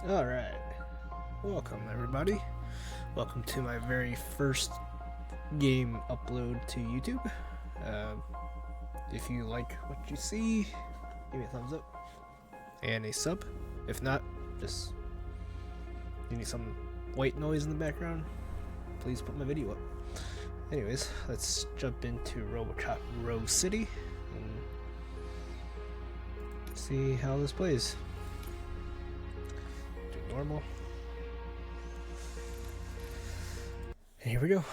Alright, welcome everybody. Welcome to my very first game upload to YouTube. If you like what you see, give me a thumbs up and a sub. If not, just give me some white noise in the background. Please put my video up. Anyways, let's jump into RoboCop Rogue City and see how this plays. Do normal. And here we go.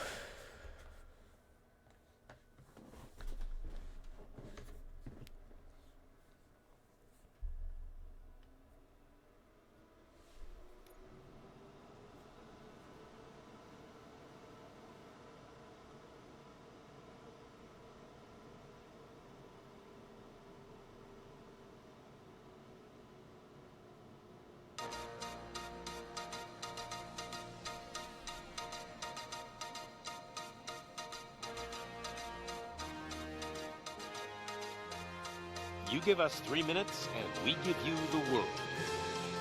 You give us 3 minutes, and we give you the world.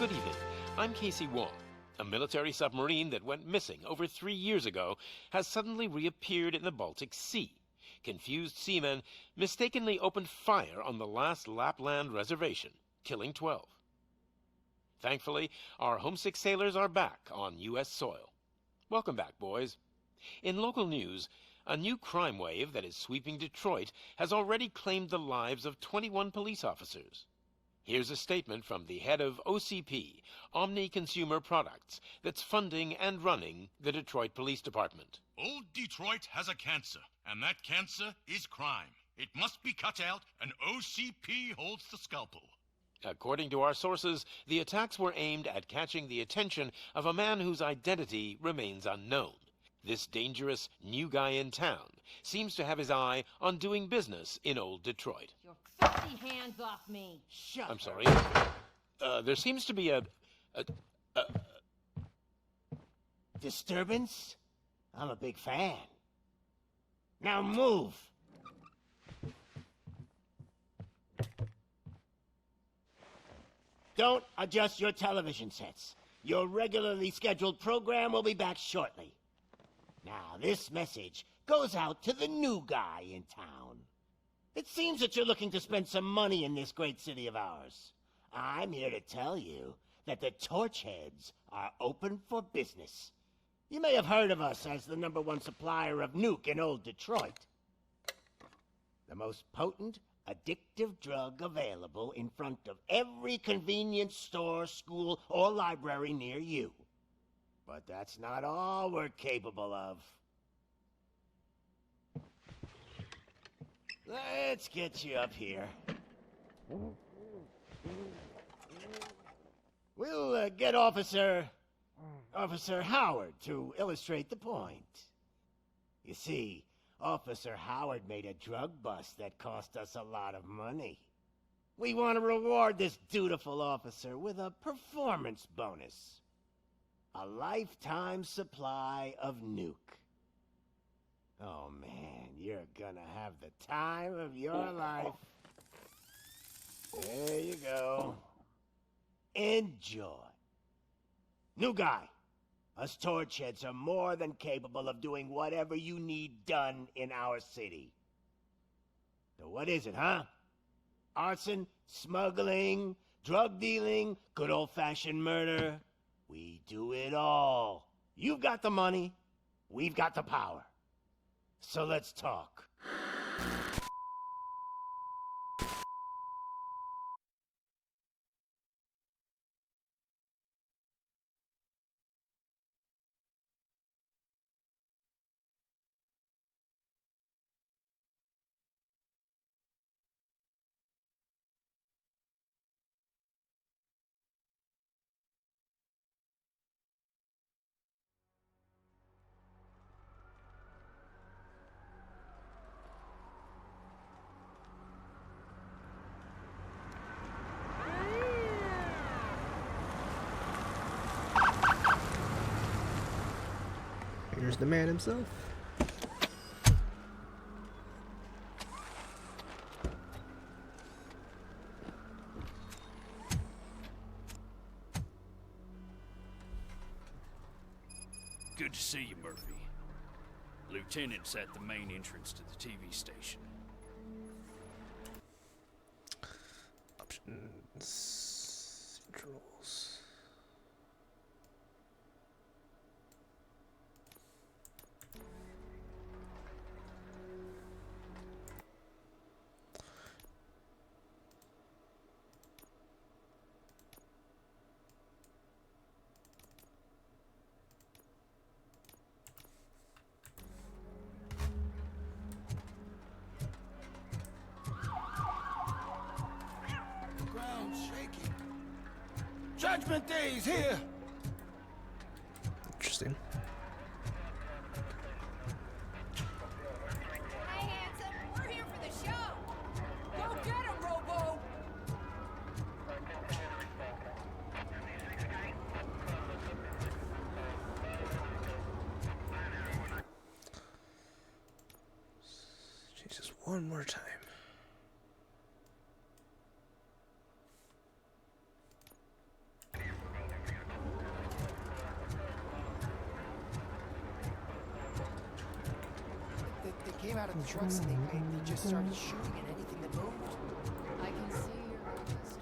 Good evening. I'm Casey Wong. A military submarine that went missing over 3 years ago has suddenly reappeared in the Baltic Sea. Confused seamen mistakenly opened fire on the last Lapland reservation, killing 12. Thankfully, our homesick sailors are back on U.S. soil. Welcome back, boys. In local news, a new crime wave that is sweeping Detroit has already claimed the lives of 21 police officers. Here's a statement from the head of OCP, Omni Consumer Products, that's funding and running the Detroit Police Department. Old Detroit has a cancer, and that cancer is crime. It must be cut out, and OCP holds the scalpel. According to our sources, the attacks were aimed at catching the attention of a man whose identity remains unknown. This dangerous new guy in town seems to have his eye on doing business in old Detroit. Your filthy hands off me! Shut I'm sorry. There seems to be a Disturbance? I'm a big fan. Now move! Don't adjust your television sets. Your regularly scheduled program will be back shortly. Now, this message goes out to the new guy in town. It seems that you're looking to spend some money in this great city of ours. I'm here to tell you that the Torchheads are open for business. You may have heard of us as the #1 supplier of nuke in old Detroit. The most potent, addictive drug available in front of every convenience store, school, or library near you. But that's not all we're capable of. Let's get you up here. We'll get Officer Howard to illustrate the point. You see, Officer Howard made a drug bust that cost us a lot of money. We want to reward this dutiful officer with a performance bonus. A lifetime supply of nuke. Oh man, you're gonna have the time of your life. There you go. Enjoy. New guy, us Torchheads are more than capable of doing whatever you need done in our city. So what is it, huh? Arson, smuggling, drug dealing, good old-fashioned murder? We do it all. You've got the money, we've got the power. So let's talk. Here's the man himself. Good to see you, Murphy. Lieutenant's at the main entrance to the TV station. Options. Controls. Judgment Day is here! Interesting. Hey, handsome, we're here for the show. Go get him, Robo. Jesus, one more time. They came out of the trucks and they just started shooting at anything that moved. I can see your request.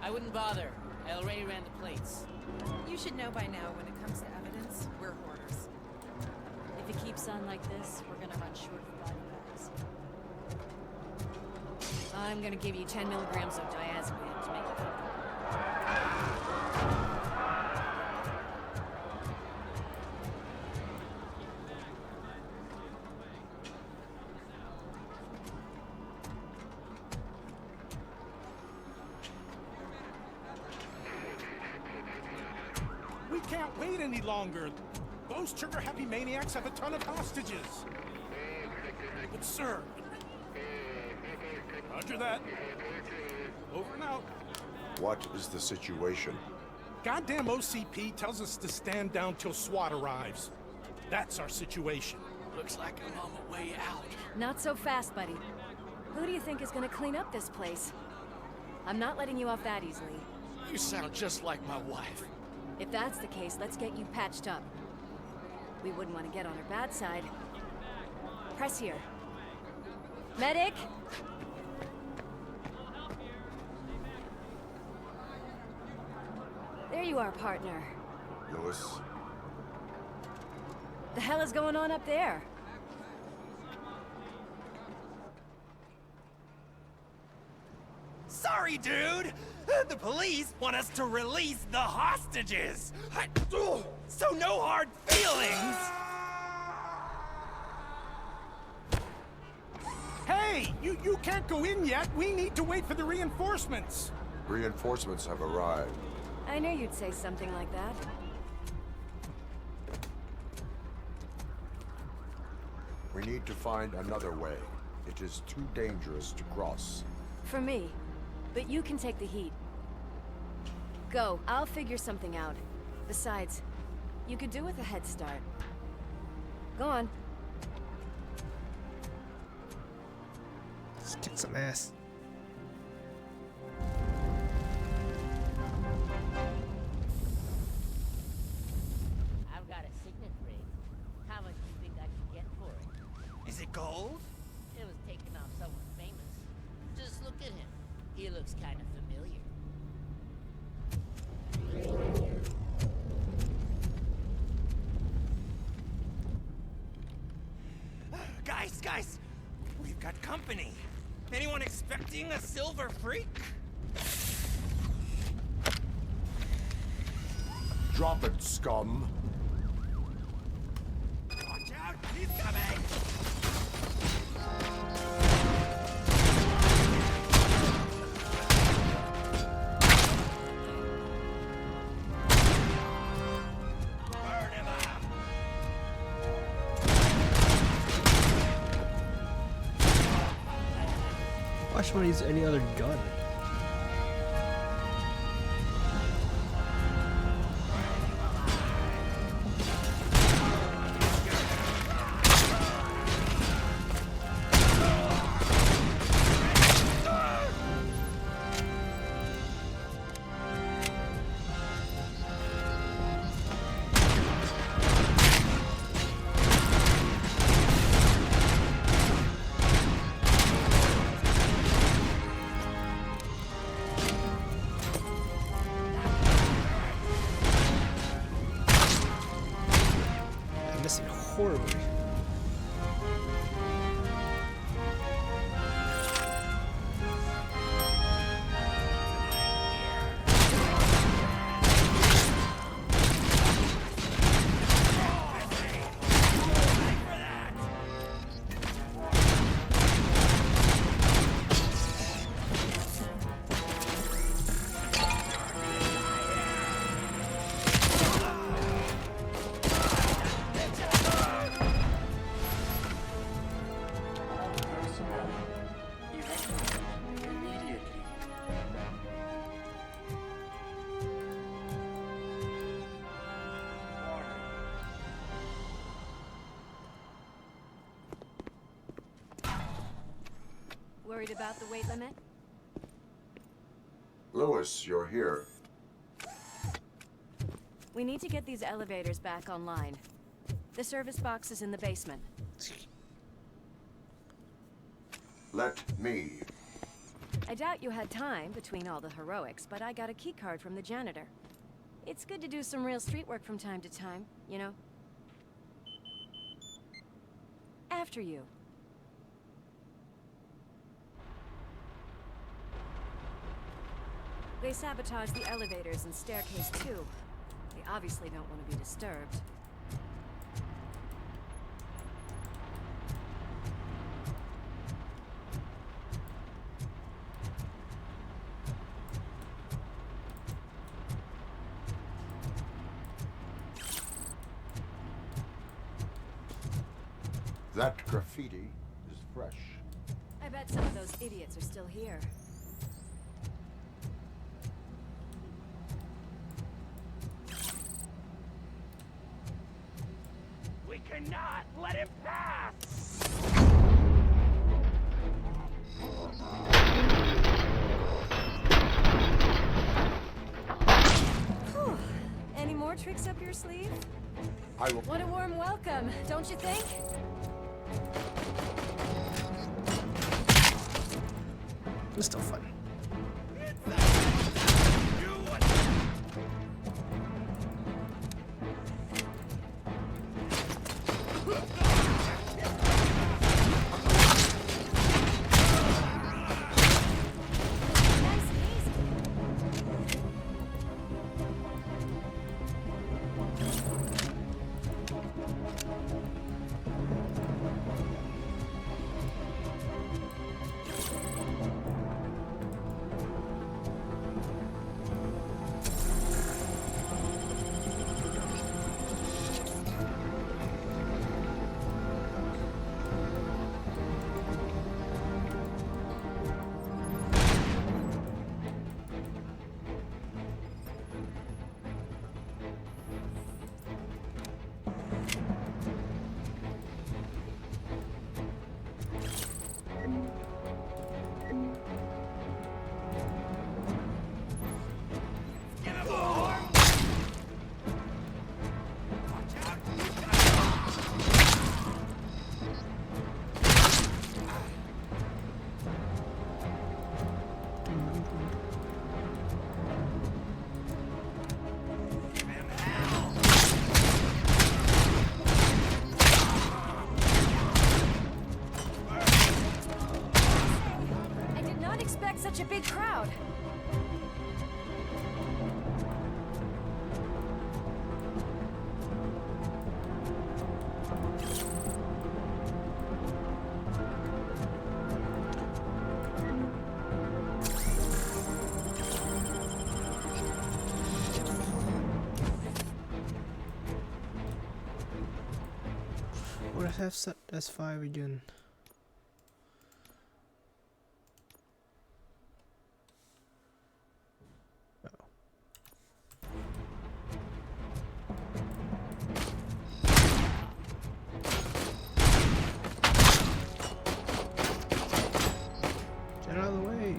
I wouldn't bother. I already ran the plates. You should know by now when it comes to evidence, we're hoarders. If it keeps on like this, we're gonna run short of body bags. I'm gonna give you 10 milligrams of diazepam to make it up. We can't wait any longer. Those trigger-happy maniacs have a ton of hostages. But sir... Roger that. Over and out. What is the situation? Goddamn OCP tells us to stand down till SWAT arrives. That's our situation. Looks like I'm on my way out. Not so fast, buddy. Who do you think is gonna clean up this place? I'm not letting you off that easily. You sound just like my wife. If that's the case, let's get you patched up. We wouldn't want to get on her bad side. Press here. Medic! There you are, partner. Lewis? The hell is going on up there? Sorry, dude! The police want us to release the hostages! So no hard feelings! Hey! You can't go in yet! We need to wait for the reinforcements! Reinforcements have arrived. I knew you'd say something like that. We need to find another way. It is too dangerous to cross. For me. But you can take the heat. Go, I'll figure something out. Besides, you could do with a head start. Go on. Let's kick some ass. I've got a signet ring. How much do you think I can get for it? Is it gold? It was taken off someone famous. Just look at him. He looks kind of familiar. Guys! We've got company. Anyone expecting a silver freak? Drop it, scum! Watch out! He's coming! Burn him up! Why should I use any other gun? horribly. Worried about the weight limit? Lewis, you're here. We need to get these elevators back online. The service box is in the basement. Let me. I doubt you had time between all the heroics, but I got a key card from the janitor. It's good to do some real street work from time to time, you know? After you. They sabotaged the elevators and staircase too. They obviously don't want to be disturbed. That graffiti is fresh. I bet some of those idiots are still here. We cannot let him pass! Whew. Any more tricks up your sleeve? I will. What a warm welcome, don't you think? It's still fun. Such a big crowd. Would I have set S5 again? Get out of the way.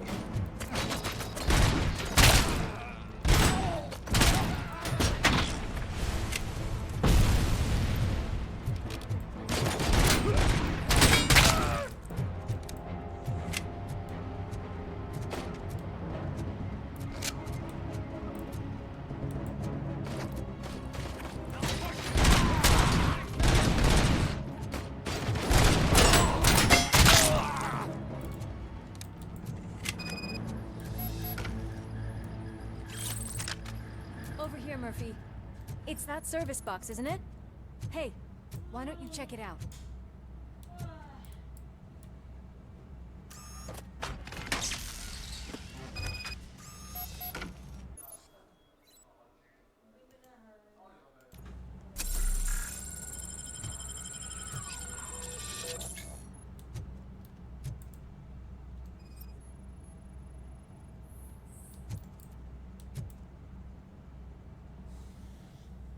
here, Murphy. It's that service box, isn't it? Hey, why don't you check it out?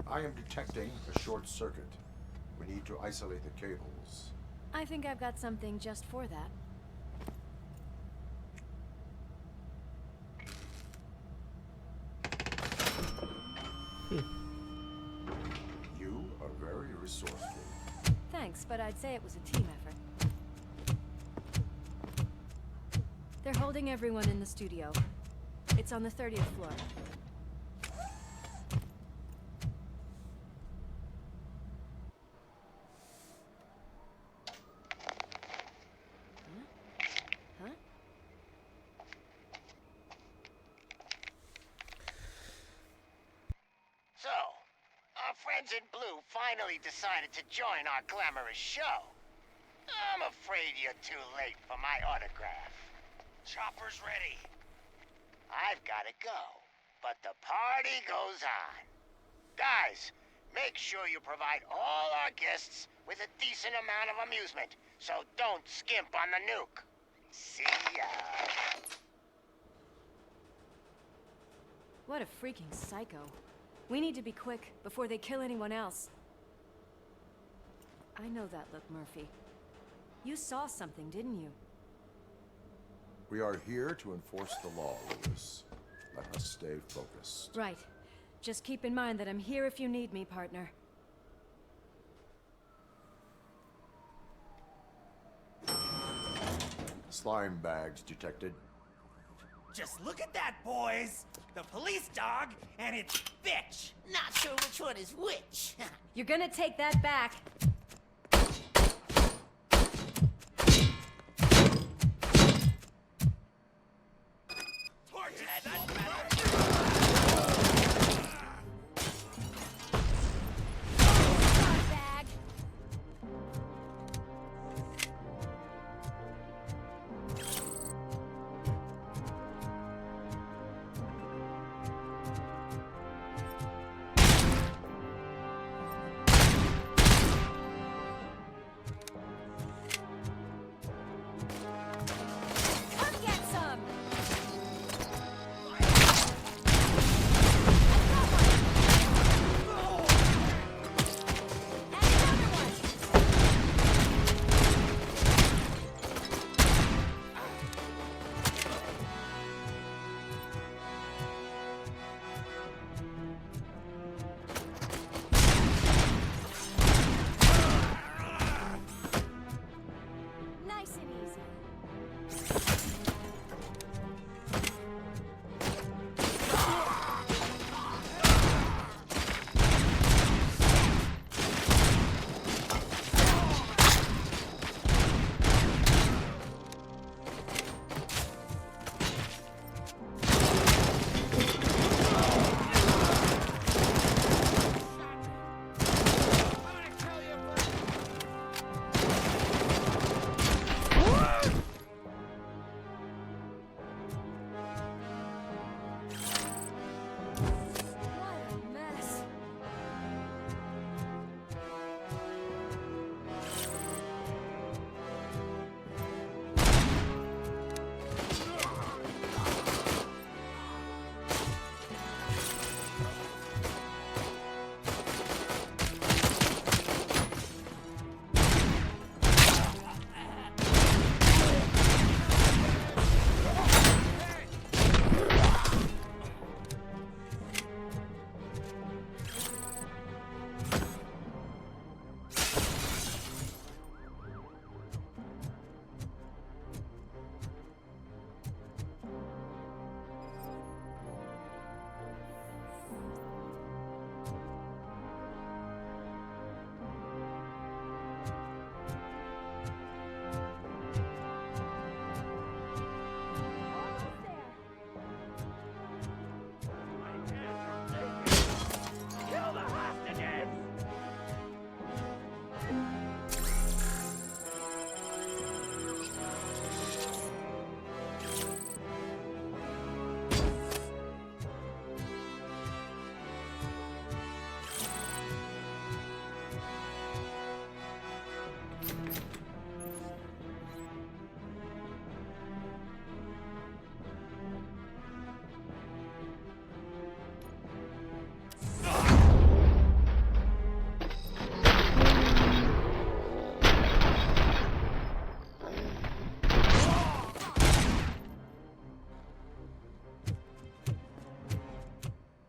I am detecting a short circuit. We need to isolate the cables. I think I've got something just for that. You are very resourceful. Thanks, but I'd say it was a team effort. They're holding everyone in the studio. It's on the 30th floor. So, our friends in blue finally decided to join our glamorous show. I'm afraid you're too late for my autograph. Chopper's ready. I've got to go, but the party goes on. Guys, make sure you provide all our guests with a decent amount of amusement, so don't skimp on the nuke. See ya. What a freaking psycho. We need to be quick before they kill anyone else. I know that look, Murphy. You saw something, didn't you? We are here to enforce the law, Lewis. Let us stay focused. Right. Just keep in mind that I'm here if you need me, partner. Slime bags detected. Just look at that, boys! The police dog and its bitch! Not sure which one is which. You're gonna take that back. Bag. Come get some!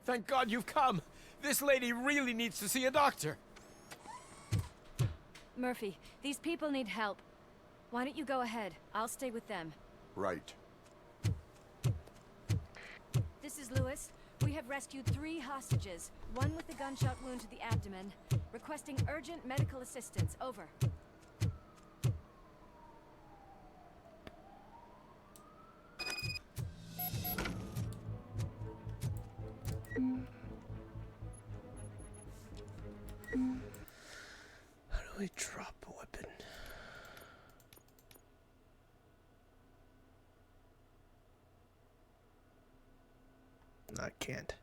Thank God you've come. This lady really needs to see a doctor. Murphy, these people need help. Why don't you go ahead? I'll stay with them. Right. This is Lewis. We have rescued 3 hostages, one with a gunshot wound to the abdomen, requesting urgent medical assistance. Over. How do I drop a weapon? I can't.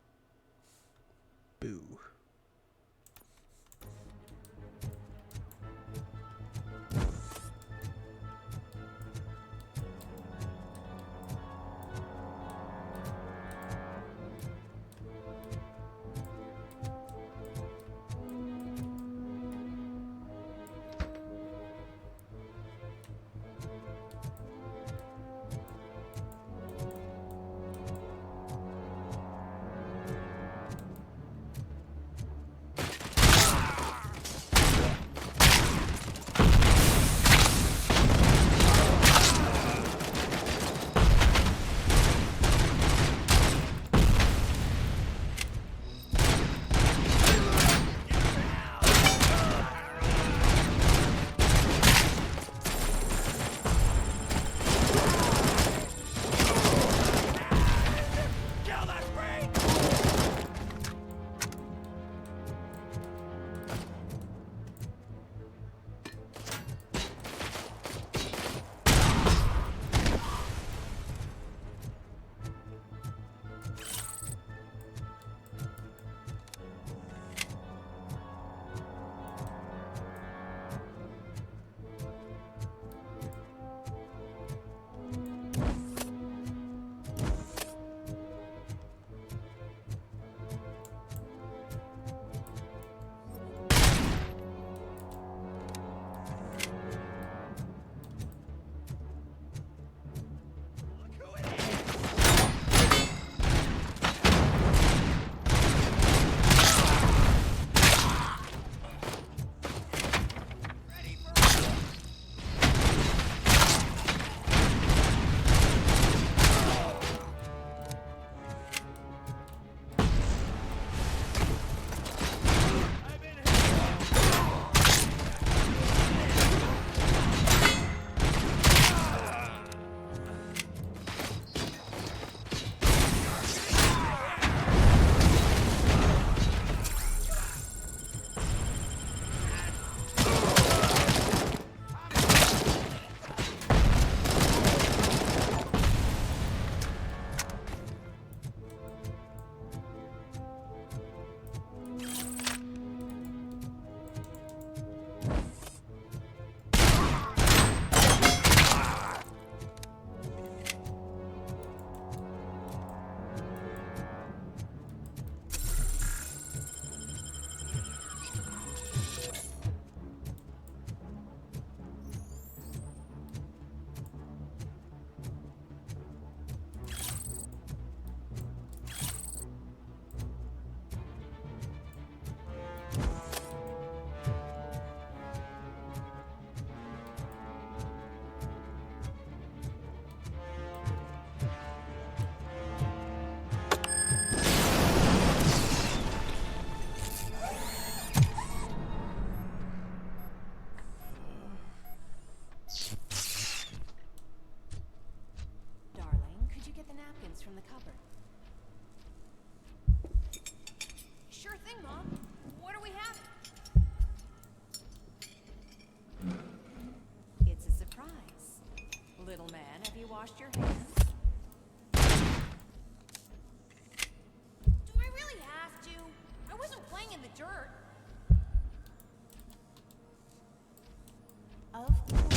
Boo. from the cupboard. Sure thing, Mom. What are we having? It's a surprise. Little man, have you washed your hands? Do I really have to? I wasn't playing in the dirt. Of course.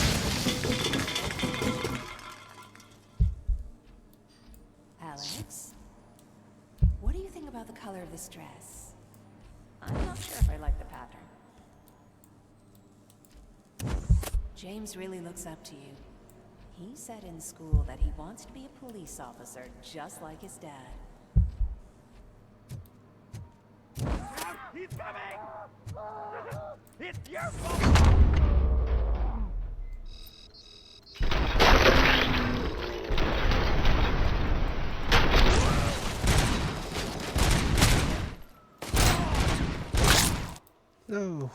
Alex, what do you think about the color of this dress? I'm not sure if I like the pattern. James really looks up to you. He said in school that he wants to be a police officer just like his dad. He's coming! It's your fault! No.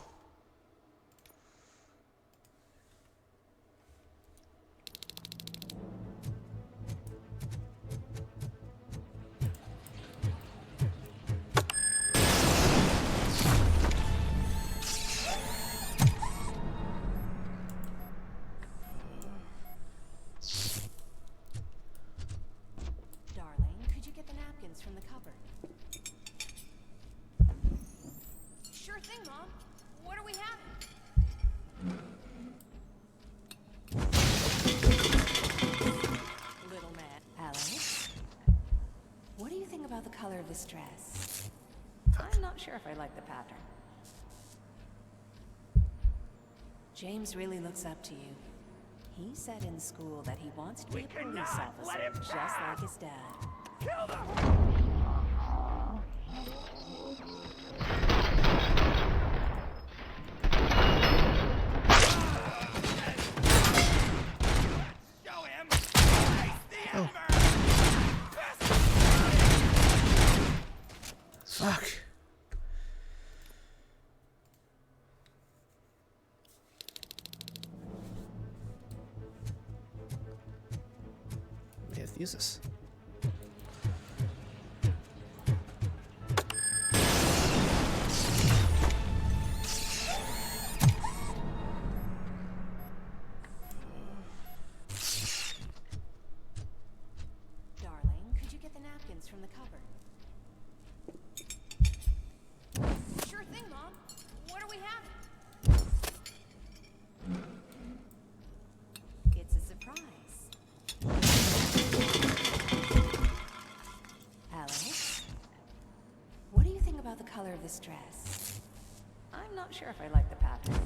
Darling, could you get the napkins from the cupboard? Sure thing, Mom. What are we having? Little man. Alex? What do you think about the color of this dress? I'm not sure if I like the pattern. James really looks up to you. He said in school that he wants to be a police officer, just like his dad. Kill them! Show him! Face the ember! Fuck. May have to use this. Darling, could you get the napkins from the cupboard? Sure thing, Mom. What are we having? It's a surprise. Alex? What do you think about the color of this dress? I'm not sure if I like the pattern.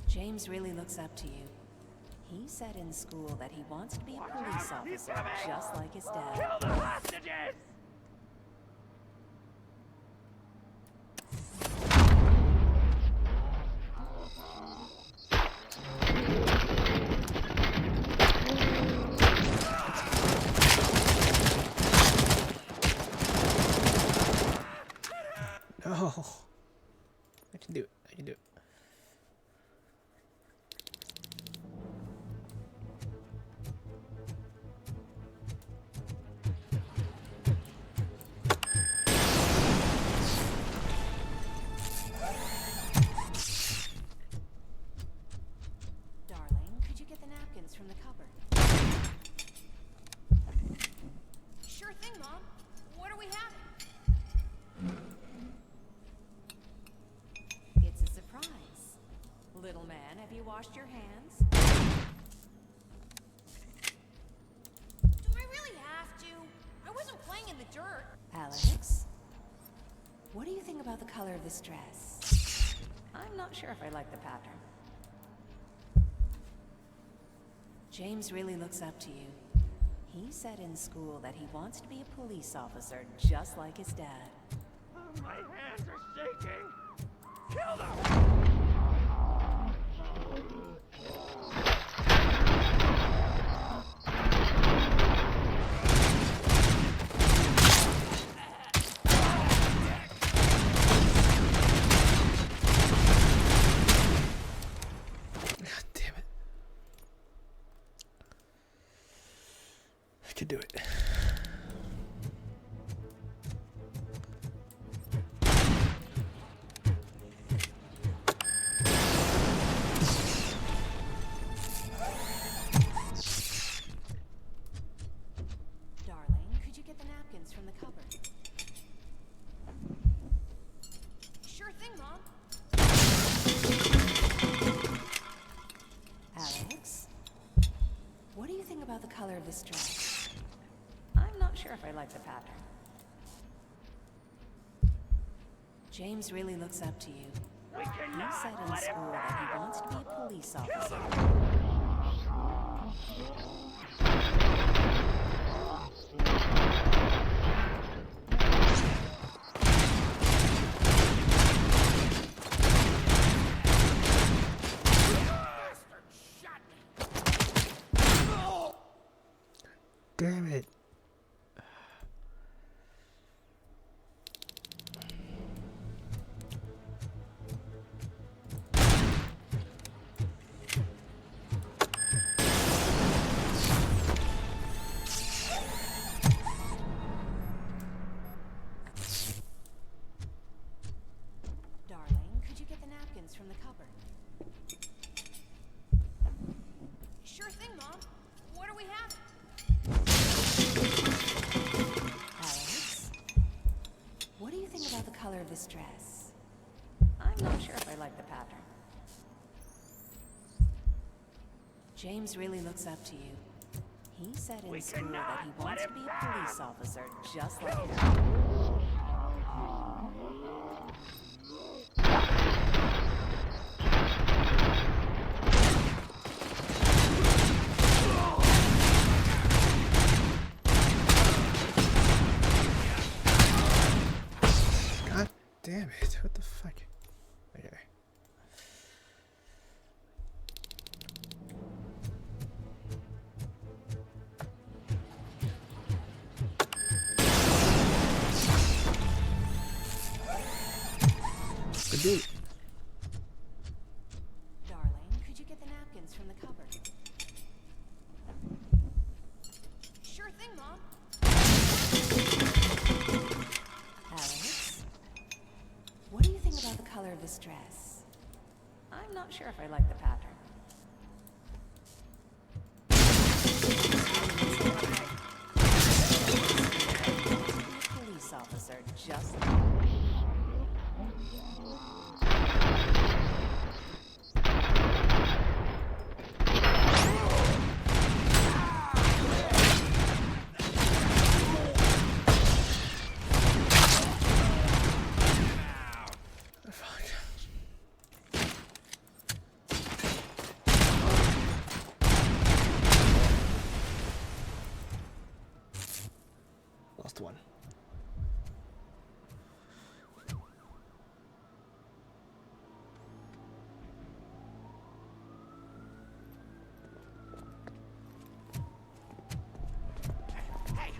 James really looks up to you. He said in school that he wants to be a police officer, just like his dad. Kill the hostages! No. I can do it. I can do it. Darling, could you get the napkins from the cupboard? Sure thing, Mom. What are we having? It's a surprise. Little man, have you washed your hands? Do I really have to? I wasn't playing in the dirt. Alex? What do you think about the color of this dress? I'm not sure if I like the pattern. James really looks up to you. He said in school that he wants to be a police officer, just like his dad. My hands are shaking! Kill them! God damn it. I could do it. Darling, could you get the napkins from the cupboard? Sure thing, Mom. Alex? What do you think about the color of this dress? I'm not sure if I like the pattern. James really looks up to you. We He cannot said in let him school that he down! wants to be a police Kill officer. them! damn it. Darling, could you get the napkins from the cupboard? Sure thing, Mom. What do we have? Alex, what do you think about the color of this dress? I'm not sure if I like the pattern. James really looks up to you. He said in school that he wants to be a police officer just like you. God damn it. What the fuck? Okay. Good dude. Darling, could you get the napkins from the cupboard? Sure thing, Mom. Alex, what do you think about the color of this dress? I'm not sure if I like the pattern. Police officer, just like Lost one. Hey,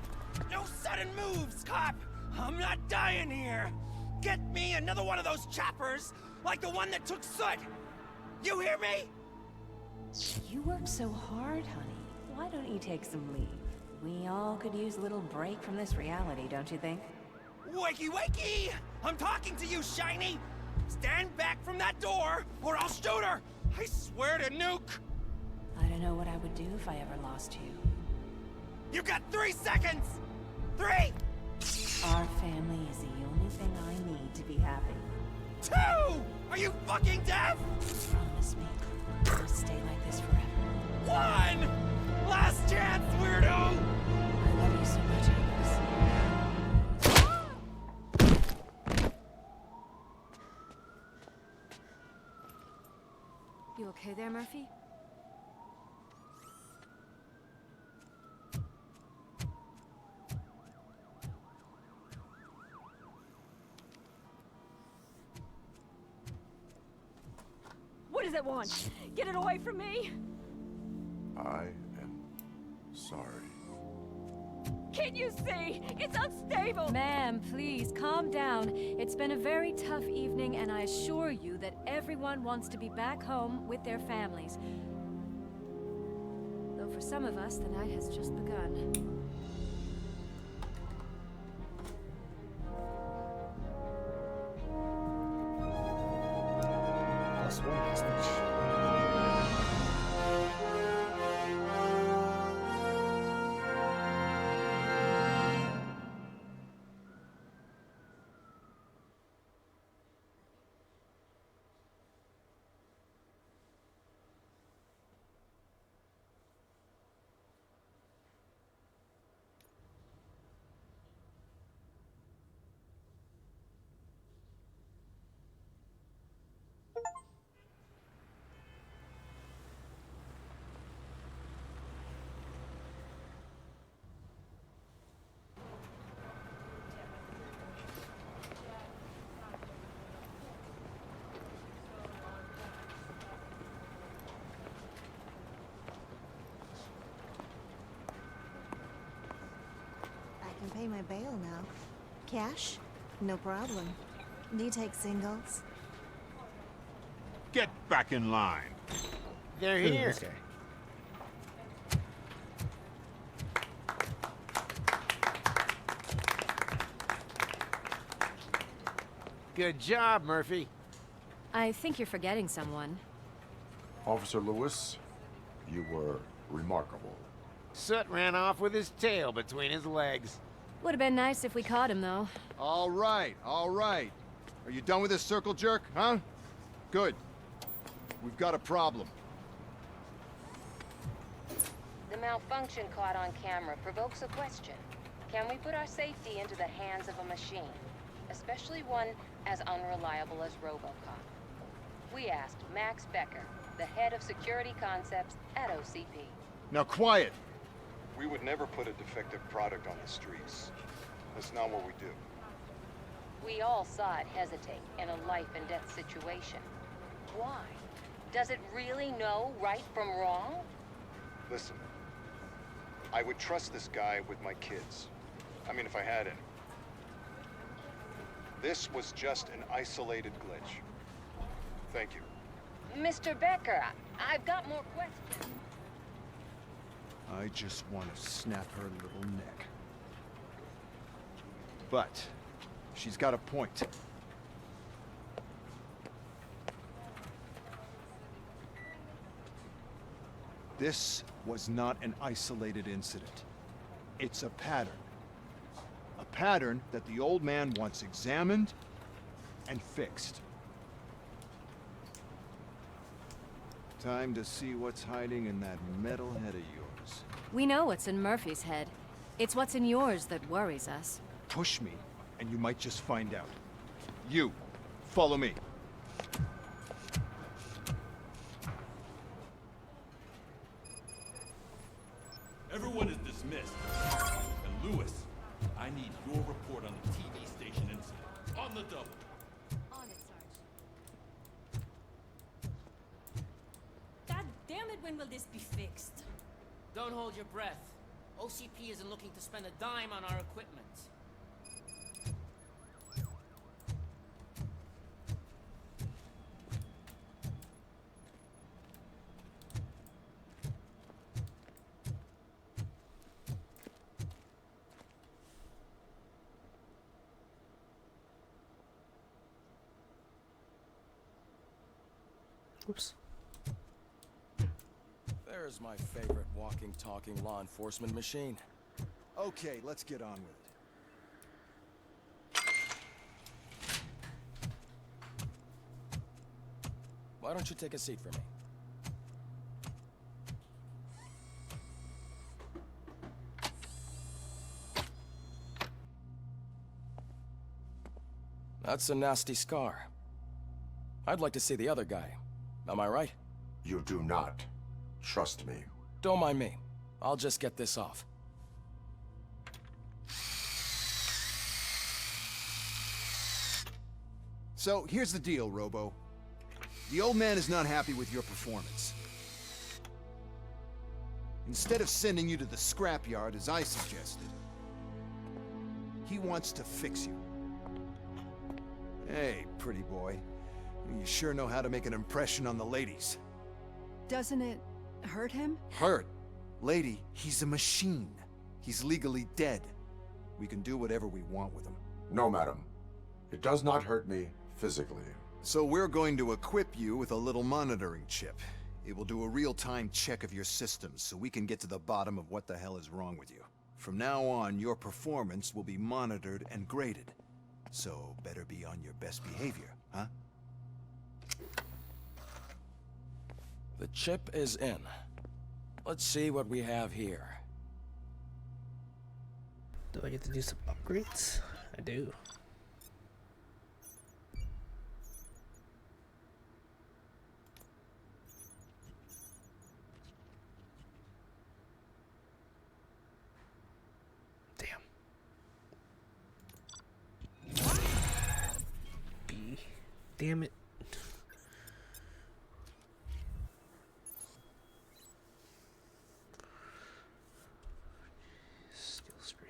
no sudden moves, cop! I'm not dying here! Get me another one of those choppers, like the one that took Soot! You hear me? you work so hard, honey. Why don't you take some leave? We all could use a little break from this reality, don't you think? Wakey, wakey! I'm talking to you, Shiny! Stand back from that door, or I'll shoot her! I swear to nuke! I don't know what I would do if I ever lost you. You got 3 seconds! 3! Our family is the only thing I need to be happy. 2! Are you fucking deaf? Promise me, you'll stay like this forever. 1! Last chance, weirdo! I love you so much, Alex. You okay there, Murphy? What does it want? Get it away from me! I am sorry. Can't you see? It's unstable! Ma'am, please, calm down. It's been a very tough evening, and I assure you that everyone wants to be back home with their families. Though for some of us, the night has just begun. Lost one hostage. pay my bail now. Cash? No problem. Do you take singles? Get back in line. They're here. Okay. Good job, Murphy. I think you're forgetting someone. Officer Lewis, you were remarkable. Soot ran off with his tail between his legs. Would have been nice if we caught him, though. All right, all right. Are you done with this circle jerk, huh? Good. We've got a problem. The malfunction caught on camera provokes a question. Can we put our safety into the hands of a machine? Especially one as unreliable as RoboCop. We asked Max Becker, the head of security concepts at OCP. Now quiet! We would never put a defective product on the streets. That's not what we do. We all saw it hesitate in a life and death situation. Why? Does it really know right from wrong? Listen, I would trust this guy with my kids. I mean, if I had any. This was just an isolated glitch. Thank you. Mr. Becker, I've got more questions. I just want to snap her little neck. But she's got a point. This was not an isolated incident. It's a pattern. A pattern that the old man wants examined and fixed. Time to see what's hiding in that metal head of yours. We know what's in Murphy's head. It's what's in yours that worries us. Push me, and you might just find out. You, follow me. Everyone is dismissed. And Lewis, I need your report on the TV station incident. On the double. On it, Sarge. God damn it, when will this be fixed? Don't hold your breath. OCP isn't looking to spend a dime on our equipment. Oops. There's my favorite walking, talking law enforcement machine. Okay, let's get on with it. Why don't you take a seat for me? That's a nasty scar. I'd like to see the other guy. Am I right? You do not. Trust me. Don't mind me. I'll just get this off. So, here's the deal, Robo. The old man is not happy with your performance. Instead of sending you to the scrapyard, as I suggested, he wants to fix you. Hey, pretty boy. You sure know how to make an impression on the ladies. Doesn't it hurt him? Hurt? Lady, he's a machine. He's legally dead. We can do whatever we want with him. No, madam. It does not hurt me physically. So we're going to equip you with a little monitoring chip. It will do a real-time check of your systems so we can get to the bottom of what the hell is wrong with you. From now on, your performance will be monitored and graded. So better be on your best behavior, huh? The chip is in. Let's see what we have here. Do I get to do some upgrades? I do. Damn. Damn it. Skill screen.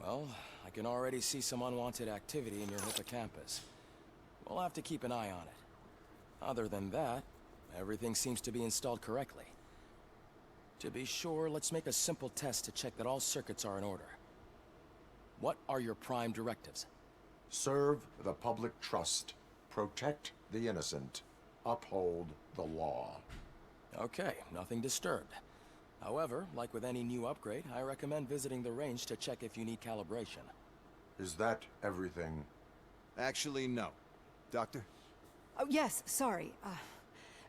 Well, I can already see some unwanted activity in your hippocampus. We'll have to keep an eye on it. Other than that, everything seems to be installed correctly. To be sure, let's make a simple test to check that all circuits are in order. What are your prime directives? Serve the public trust. Protect the innocent. Uphold the law. Okay, nothing disturbed. However, like with any new upgrade, I recommend visiting the range to check if you need calibration. Is that everything? Actually, no. Doctor? Oh, yes, sorry.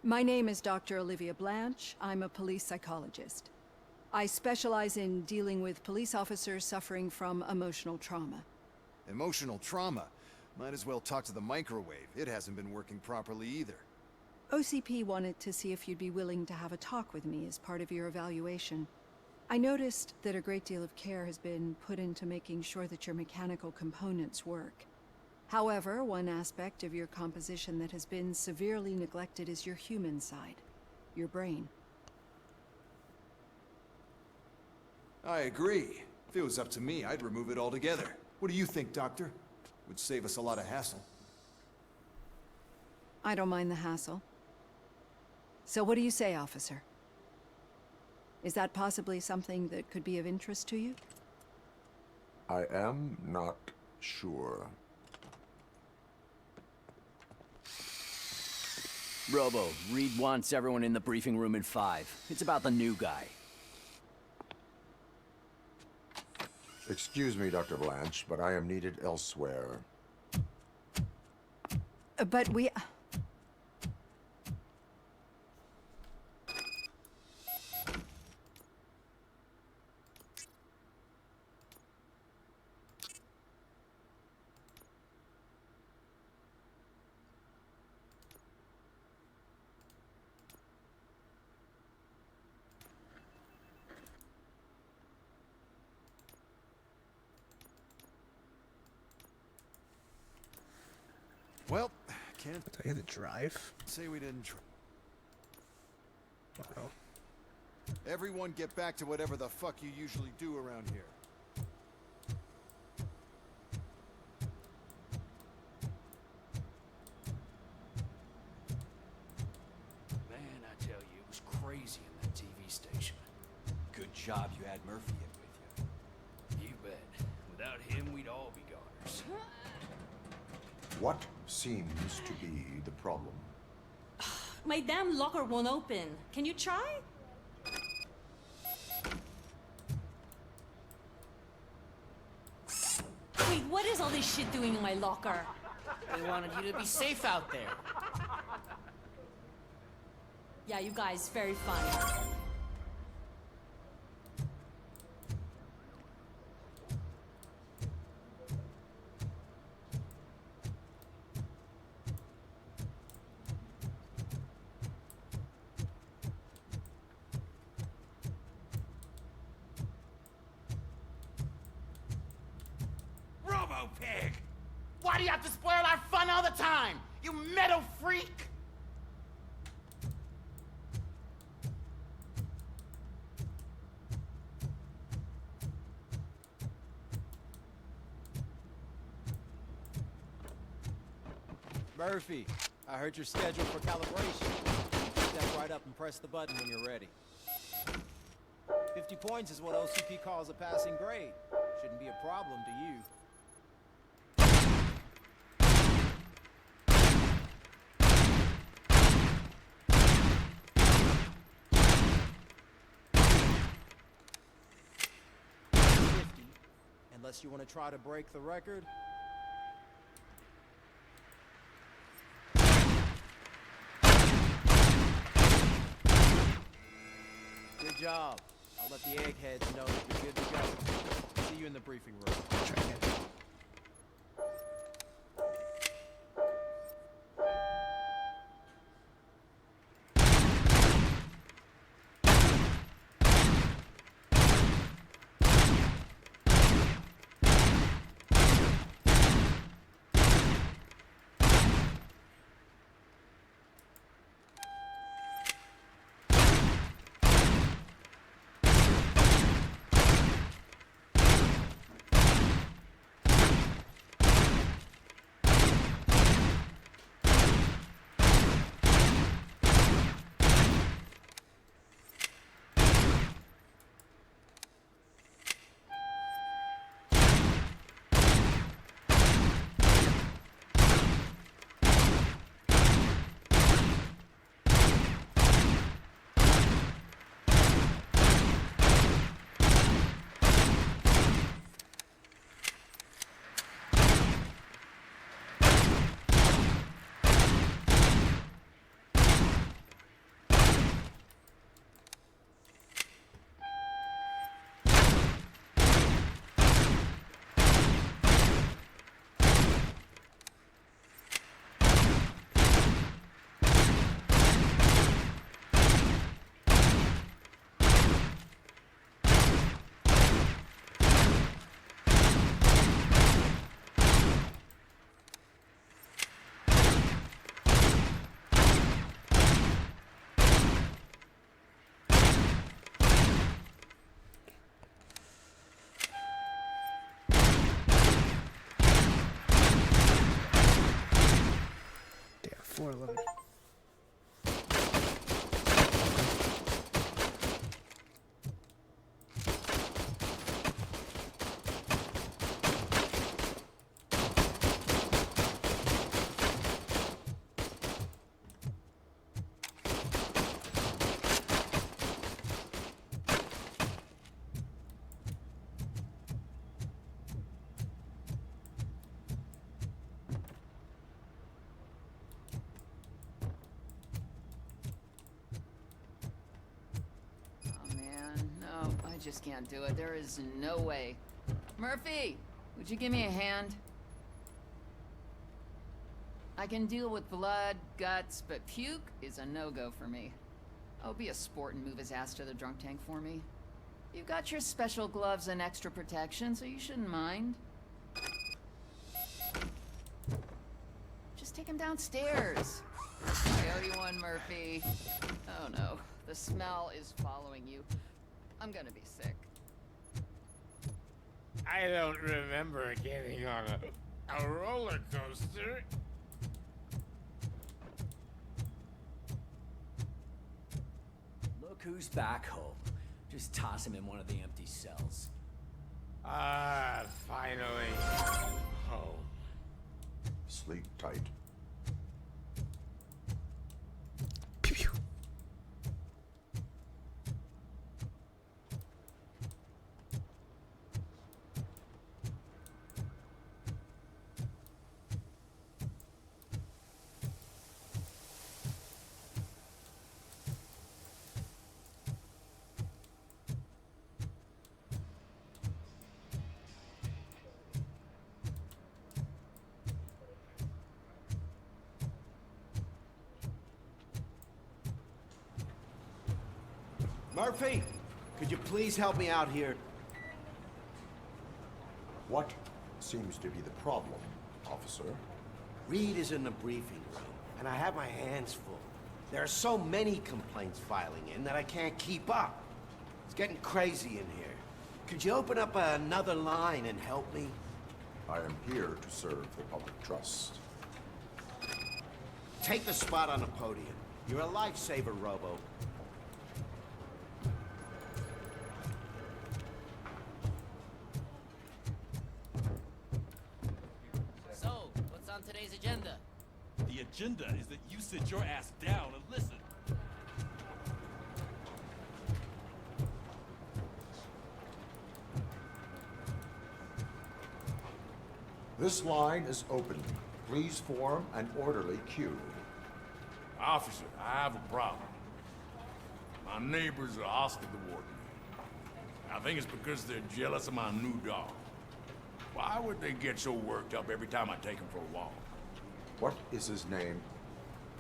My name is Dr. Olivia Blanche. I'm a police psychologist. I specialize in dealing with police officers suffering from emotional trauma. Emotional trauma? Might as well talk to the microwave. It hasn't been working properly either. OCP wanted to see if you'd be willing to have a talk with me as part of your evaluation. I noticed that a great deal of care has been put into making sure that your mechanical components work. However, one aspect of your composition that has been severely neglected is your human side, your brain. I agree. If it was up to me, I'd remove it altogether. What do you think, Doctor? Would save us a lot of hassle. I don't mind the hassle. So what do you say, officer? Is that possibly something that could be of interest to you? I am not sure. Robo, Reed wants everyone in the briefing room in 5. It's about the new guy. Excuse me, Dr. Blanche, but I am needed elsewhere. But we... Well, can't... Do I get to drive? Say we didn't try. Wow. Everyone get back to whatever the fuck you usually do around here. Man, I tell you, it was crazy in that TV station. Good job you had Murphy in with you. You bet. Without him, we'd all be goners. What seems to be the problem? My damn locker won't open. Can you try? Wait, what is all this shit doing in my locker? They wanted you to be safe out there. Yeah, you guys, very funny. Robo-Pig! Why do you have to spoil our fun all the time? You metal freak! Murphy, I heard you're scheduled for calibration. Step right up and press the button when you're ready. 50 points is what OCP calls a passing grade. Shouldn't be a problem to you. Unless you want to try to break the record. Good job. I'll let the eggheads know that you're good to go. See you in the briefing room. just can't do it. There is no way. Murphy, would you give me a hand? I can deal with blood, guts, but puke is a no-go for me. Oh, be a sport and move his ass to the drunk tank for me. You've got your special gloves and extra protection, so you shouldn't mind. Just take him downstairs. I owe you one, Murphy. Oh no, the smell is following you. I'm gonna be sick. I don't remember getting on a roller coaster. Look who's back home. Just toss him in one of the empty cells. Ah, finally. Home. Sleep tight. Murphy, could you please help me out here? What seems to be the problem, officer? Reed is in the briefing room, and I have my hands full. There are so many complaints filing in that I can't keep up. It's getting crazy in here. Could you open up another line and help me? I am here to serve the public trust. Take the spot on the podium. You're a lifesaver, Robo. So, what's on today's agenda? The agenda is that you sit your ass down and listen. This line is open. Please form an orderly queue. Officer, I have a problem. My neighbors are hostile toward me. I think it's because they're jealous of my new dog. Why would they get so worked up every time I take him for a walk? What is his name?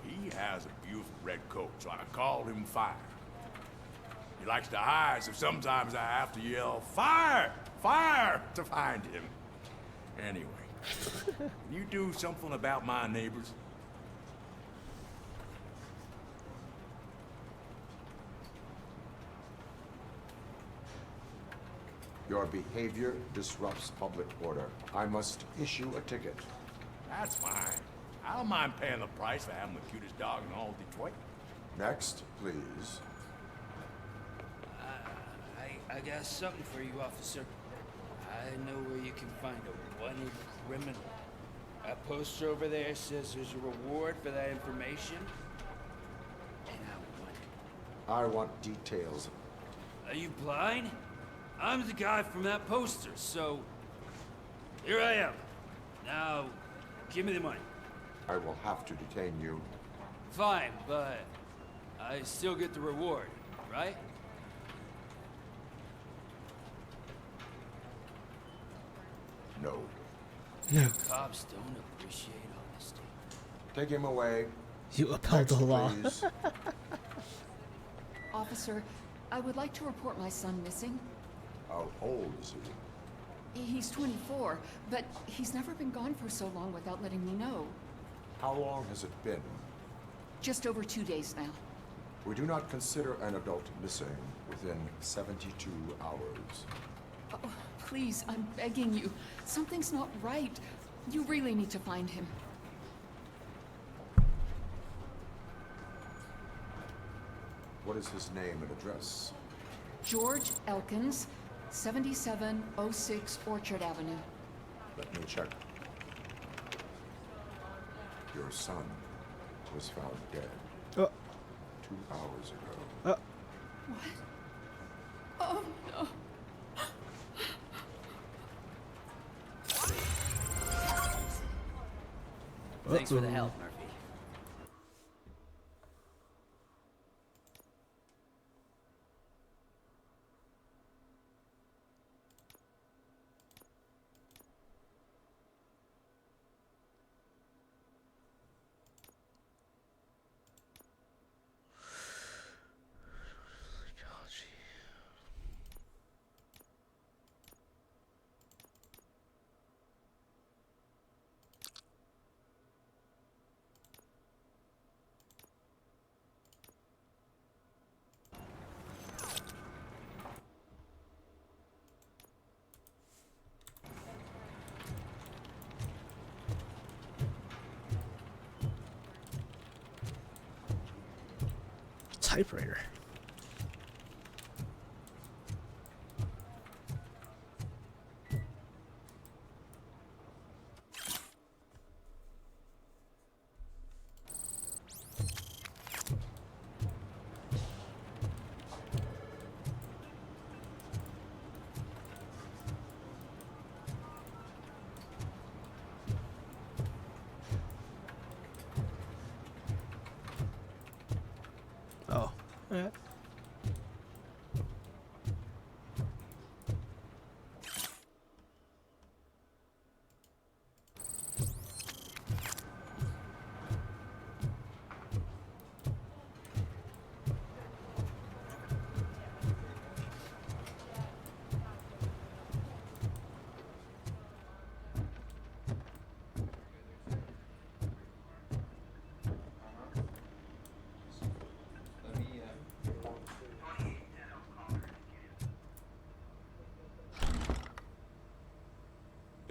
He has a beautiful red coat, so I called him Fire. He likes to hide, so sometimes I have to yell, "Fire! Fire!" to find him. Anyway, can you do something about my neighbors? Your behavior disrupts public order. I must issue a ticket. That's fine. I don't mind paying the price for having the cutest dog in all Detroit. Next, please. I got something for you, officer. I know where you can find a wanted criminal. That poster over there says there's a reward for that information. And I want it. I want details. Are you blind? I'm the guy from that poster, so... Here I am. Now, give me the money. I will have to detain you. Fine, but... I still get the reward, right? No. No. Cops don't appreciate honesty. Take him away. You upheld the law. Please. Officer, I would like to report my son missing. How old is he? He's 24, but he's never been gone for so long without letting me know. How long has it been? Just over 2 days now. We do not consider an adult missing within 72 hours. Oh, please, I'm begging you. Something's not right. You really need to find him. What is his name and address? George Elkins, 7706 Orchard Avenue. Let me check. Your son was found dead 2 hours ago. What? Oh, no. Thanks for the help, Murphy. typewriter. Oh, yeah.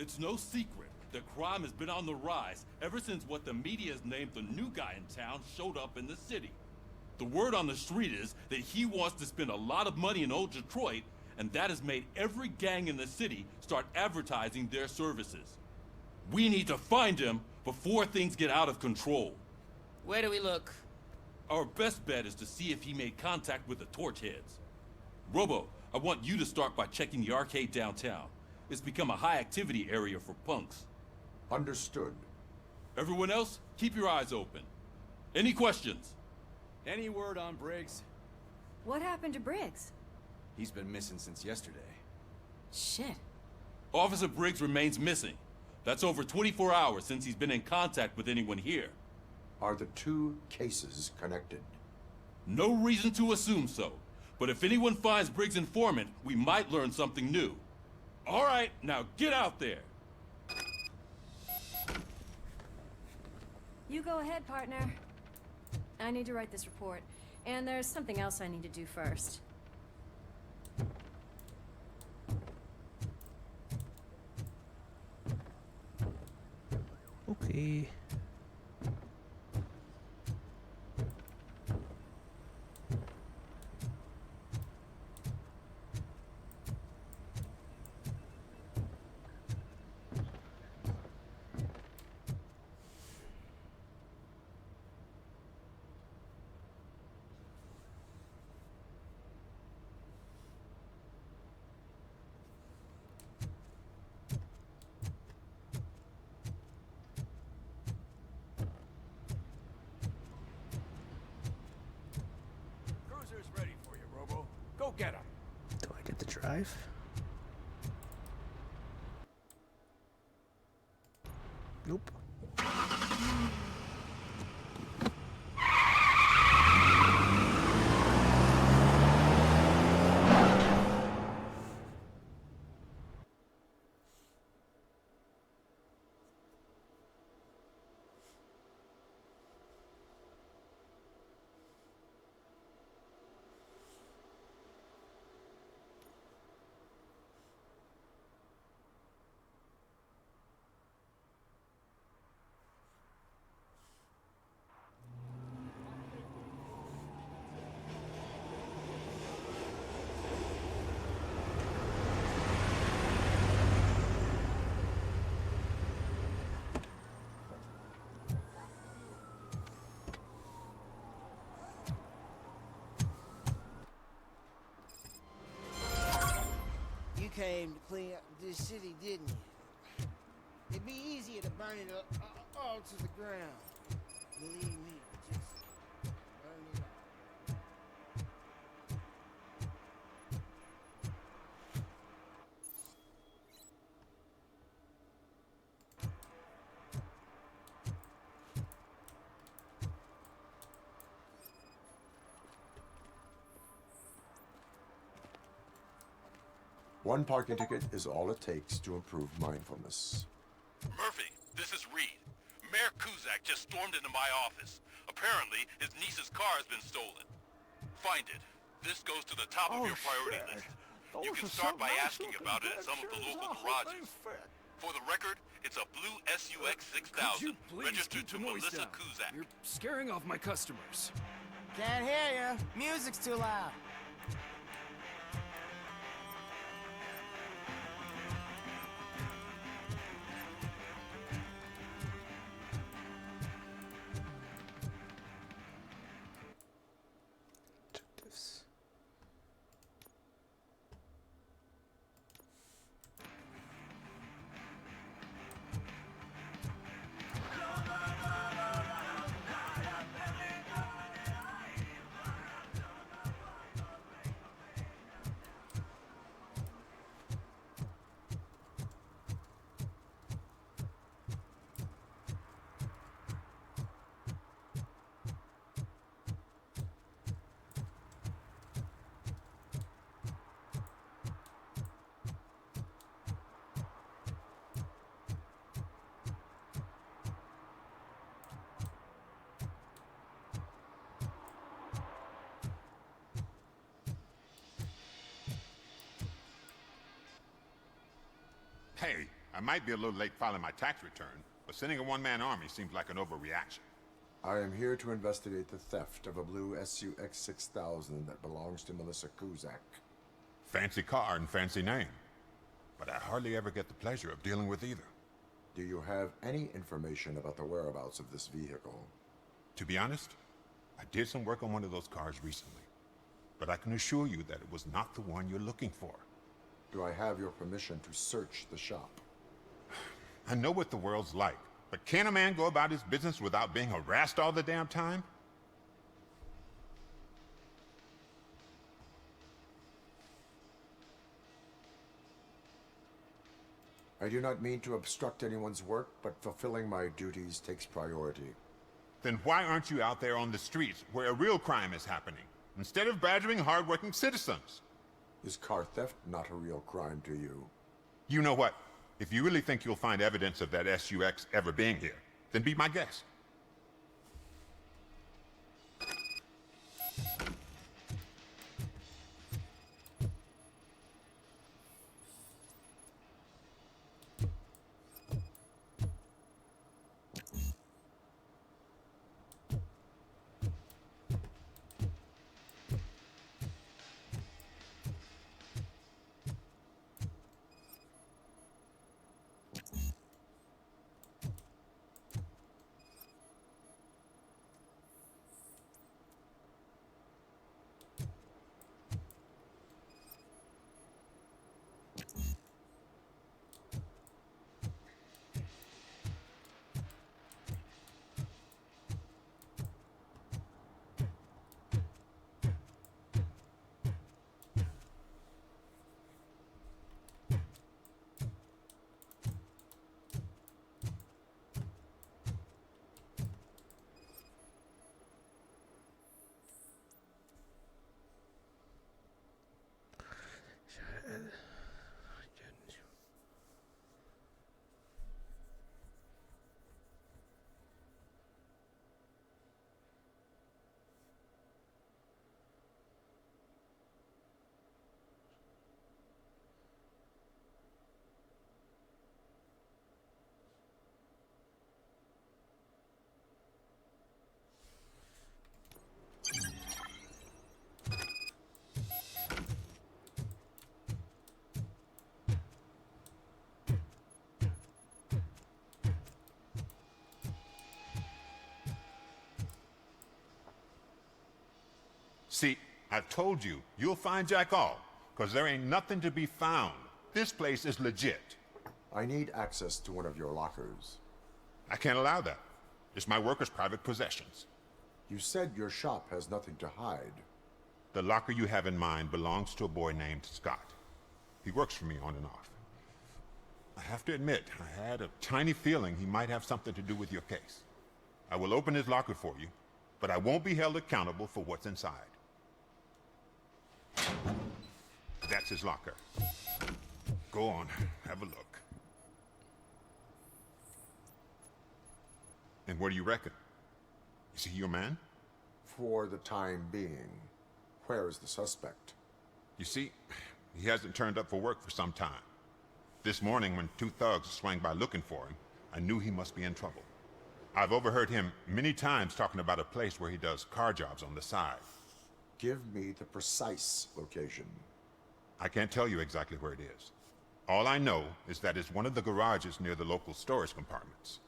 It's no secret that crime has been on the rise ever since what the media has named the new guy in town showed up in the city. The word on the street is that he wants to spend a lot of money in old Detroit, and that has made every gang in the city start advertising their services. We need to find him before things get out of control. Where do we look? Our best bet is to see if he made contact with the Torchheads. Robo, I want you to start by checking the arcade downtown. It's become a high-activity area for punks. Understood. Everyone else, keep your eyes open. Any questions? Any word on Briggs? What happened to Briggs? He's been missing since yesterday. Shit. Officer Briggs remains missing. That's over 24 hours since he's been in contact with anyone here. Are the two cases connected? No reason to assume so. But if anyone finds Briggs' informant, we might learn something new. All right, now get out there. You go ahead, partner. I need to write this report, and there's something else I need to do first. Okay. Cruiser's ready for you, Robo. Go get him. Do I get the drive? Nope. You came to clean up this city, didn't you? It'd be easier to burn it all to the ground. Believe me, just burn it all. One parking ticket is all it takes to improve mindfulness. Murphy, this is Reed. Mayor Kuzak just stormed into my office. Apparently, his niece's car has been stolen. Find it. This goes to the top of your priority list. You can start by asking about it at some of the local garages. For the record, it's a blue SUX 6000, registered to Melissa Kuzak. You're scaring off my customers. Can't hear you. Music's too loud. Objectives. Hey, I might be a little late filing my tax return, but sending a one-man army seems like an overreaction. I am here to investigate the theft of a blue SUX 6000 that belongs to Melissa Kuzak. Fancy car and fancy name, but I hardly ever get the pleasure of dealing with either. Do you have any information about the whereabouts of this vehicle? To be honest, I did some work on one of those cars recently, but I can assure you that it was not the one you're looking for. Do I have your permission to search the shop? I know what the world's like, but can a man go about his business without being harassed all the damn time? I do not mean to obstruct anyone's work, but fulfilling my duties takes priority. Then why aren't you out there on the streets where a real crime is happening, instead of badgering hardworking citizens? Is car theft not a real crime to you? You know what? If you really think you'll find evidence of that SUX ever being here, then be my guest. See, I've told you, you'll find Jack All, because there ain't nothing to be found. This place is legit. I need access to one of your lockers. I can't allow that. It's my workers' private possessions. You said your shop has nothing to hide. The locker you have in mind belongs to a boy named Scott. He works for me on and off. I have to admit, I had a tiny feeling he might have something to do with your case. I will open his locker for you, but I won't be held accountable for what's inside. That's his locker. Go on, have a look. And what do you reckon? Is he your man? For the time being. Where is the suspect? You see, he hasn't turned up for work for some time. This morning, when two thugs swang by looking for him, I knew he must be in trouble. I've overheard him many times talking about a place where he does car jobs on the side. Give me the precise location. I can't tell you exactly where it is. All I know is that it's one of the garages near the local storage compartments.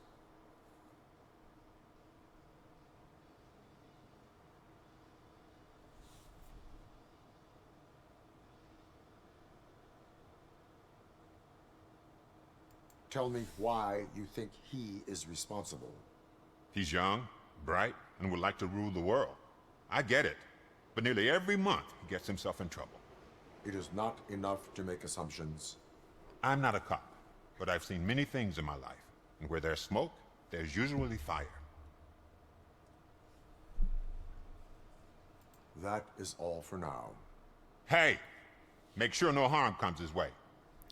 Tell me why you think he is responsible. He's young, bright, and would like to rule the world. I get it. But nearly every month, he gets himself in trouble. It is not enough to make assumptions. I'm not a cop, but I've seen many things in my life. And where there's smoke, there's usually fire. That is all for now. Hey! Make sure no harm comes his way.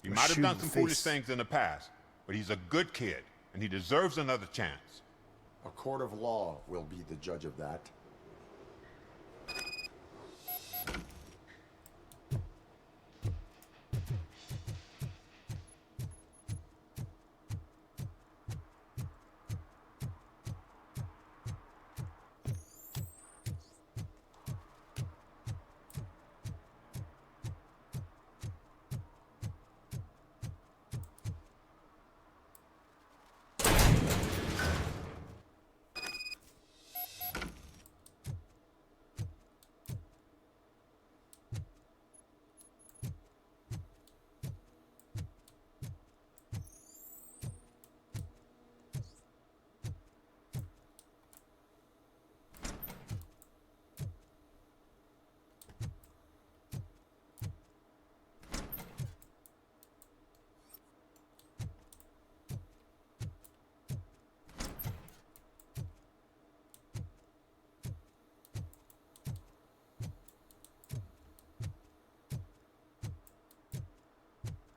He might have done some foolish things in the past, but he's a good kid, and he deserves another chance. A court of law will be the judge of that.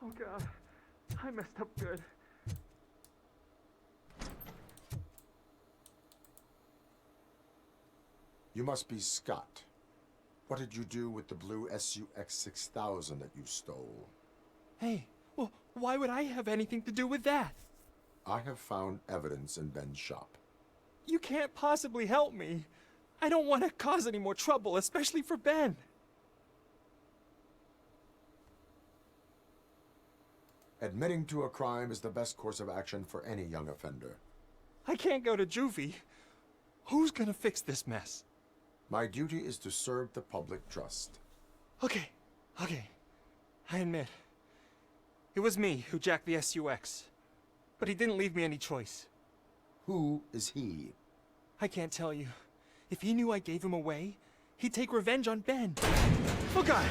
Oh God, I messed up good. You must be Scott. What did you do with the blue SUX 6000 that you stole? Hey, well, why would I have anything to do with that? I have found evidence in Ben's shop. You can't possibly help me. I don't want to cause any more trouble, especially for Ben. Admitting to a crime is the best course of action for any young offender. I can't go to juvie. Who's gonna fix this mess? My duty is to serve the public trust. Okay. I admit. It was me who jacked the SUX. But he didn't leave me any choice. Who is he? I can't tell you. If he knew I gave him away, he'd take revenge on Ben. Oh God!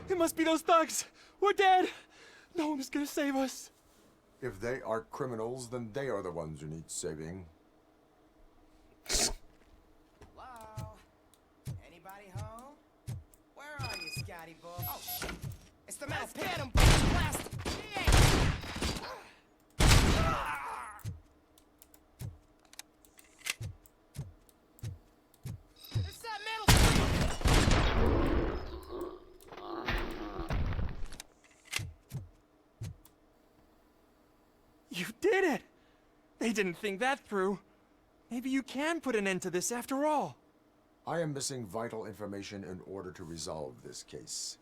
It must be those thugs! We're dead! No one is gonna save us. If they are criminals, then they are the ones who need saving. Hello? Anybody home? Where are you, Scotty boy? Oh, shit. It's the metal pit. Get him, blast! It's that metal You did it! They didn't think that through. Maybe you can put an end to this after all. I am missing vital information in order to resolve this case.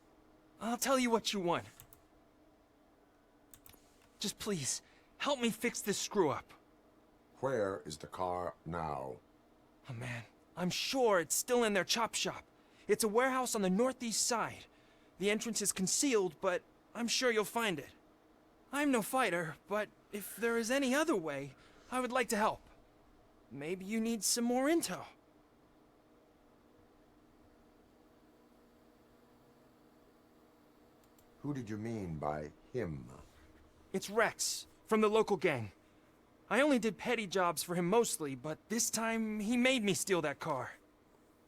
I'll tell you what you want. Just please, help me fix this screw-up. Where is the car now? Oh man, I'm sure it's still in their chop shop. It's a warehouse on the northeast side. The entrance is concealed, but I'm sure you'll find it. I'm no fighter, but if there is any other way, I would like to help. Maybe you need some more intel. Who did you mean by him? It's Rex, from the local gang. I only did petty jobs for him mostly, but this time he made me steal that car.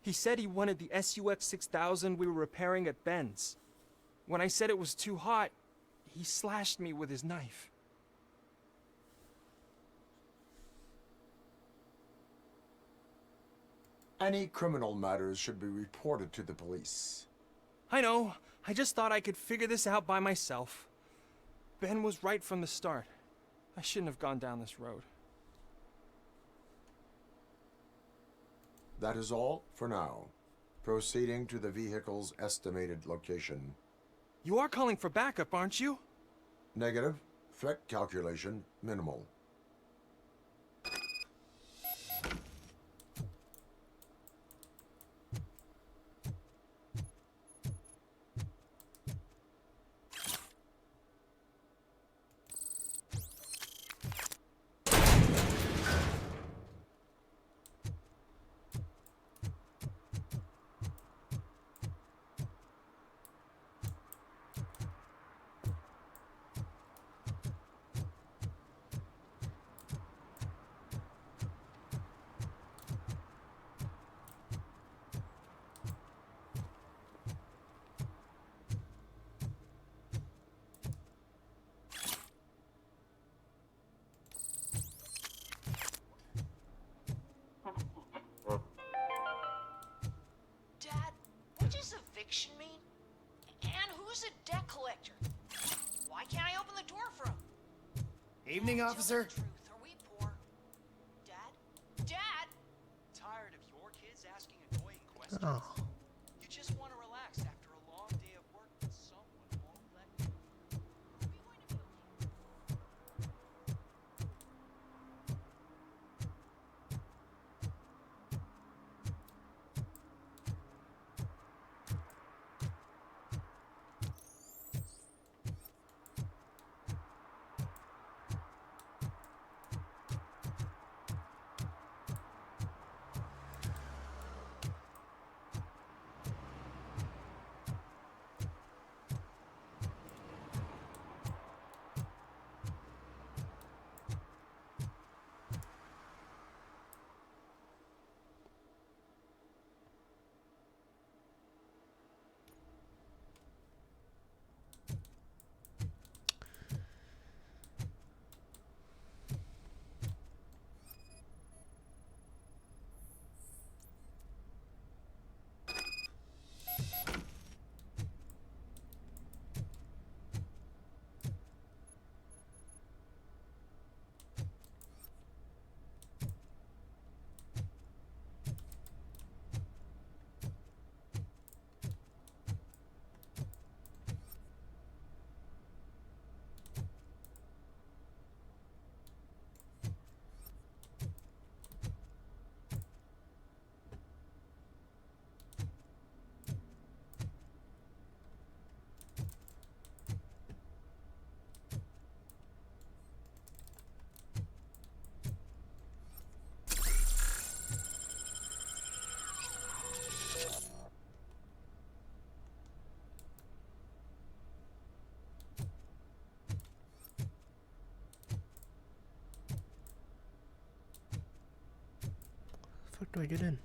He said he wanted the SUX 6000 we were repairing at Ben's. When I said it was too hot, he slashed me with his knife. Any criminal matters should be reported to the police. I know. I just thought I could figure this out by myself. Ben was right from the start. I shouldn't have gone down this road. That is all for now. Proceeding to the vehicle's estimated location. You are calling for backup, aren't you? Negative. Threat calculation minimal. Dad, what does eviction mean? And who's a debt collector? Why can't I open the door for him? Evening, officer. Are we poor? Dad? Dad? Tired of your kids asking annoying questions? Oh. You just want to relax after a long day of work, but someone won't let you. Are we going to be okay? The fuck do I get in?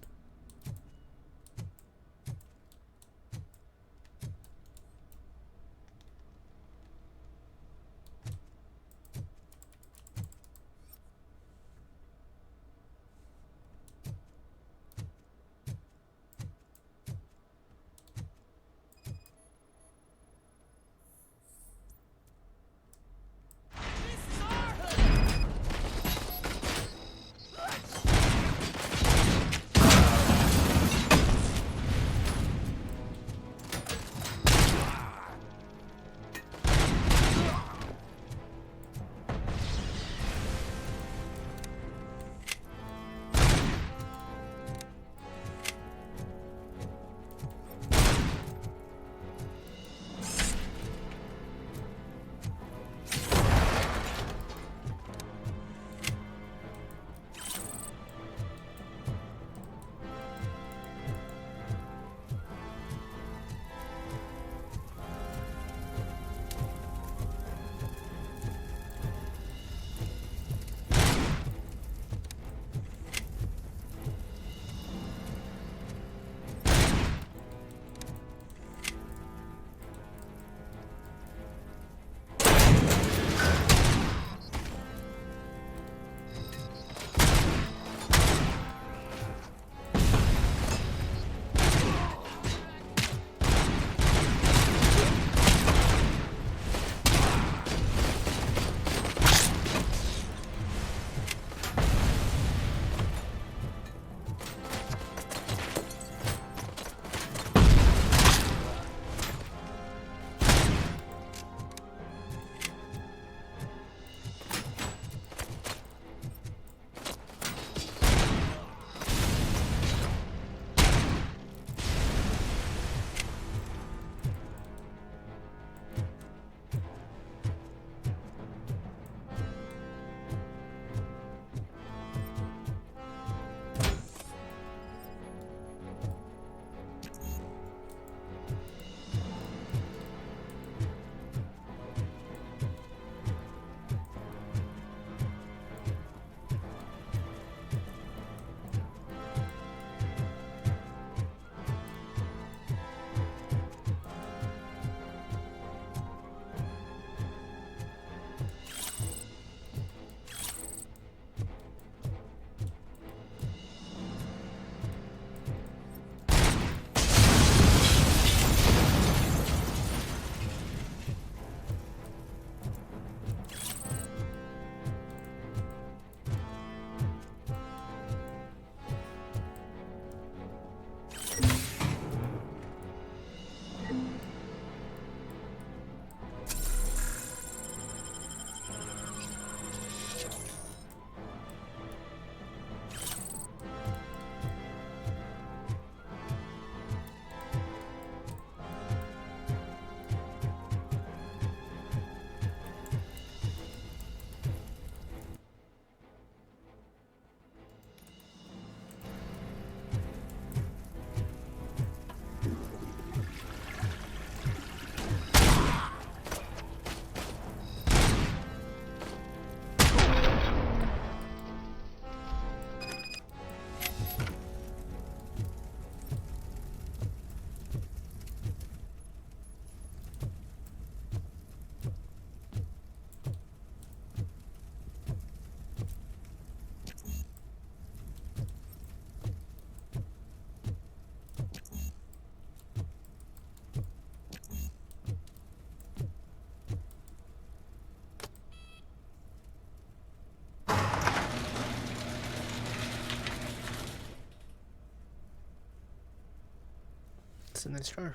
It's a nice car.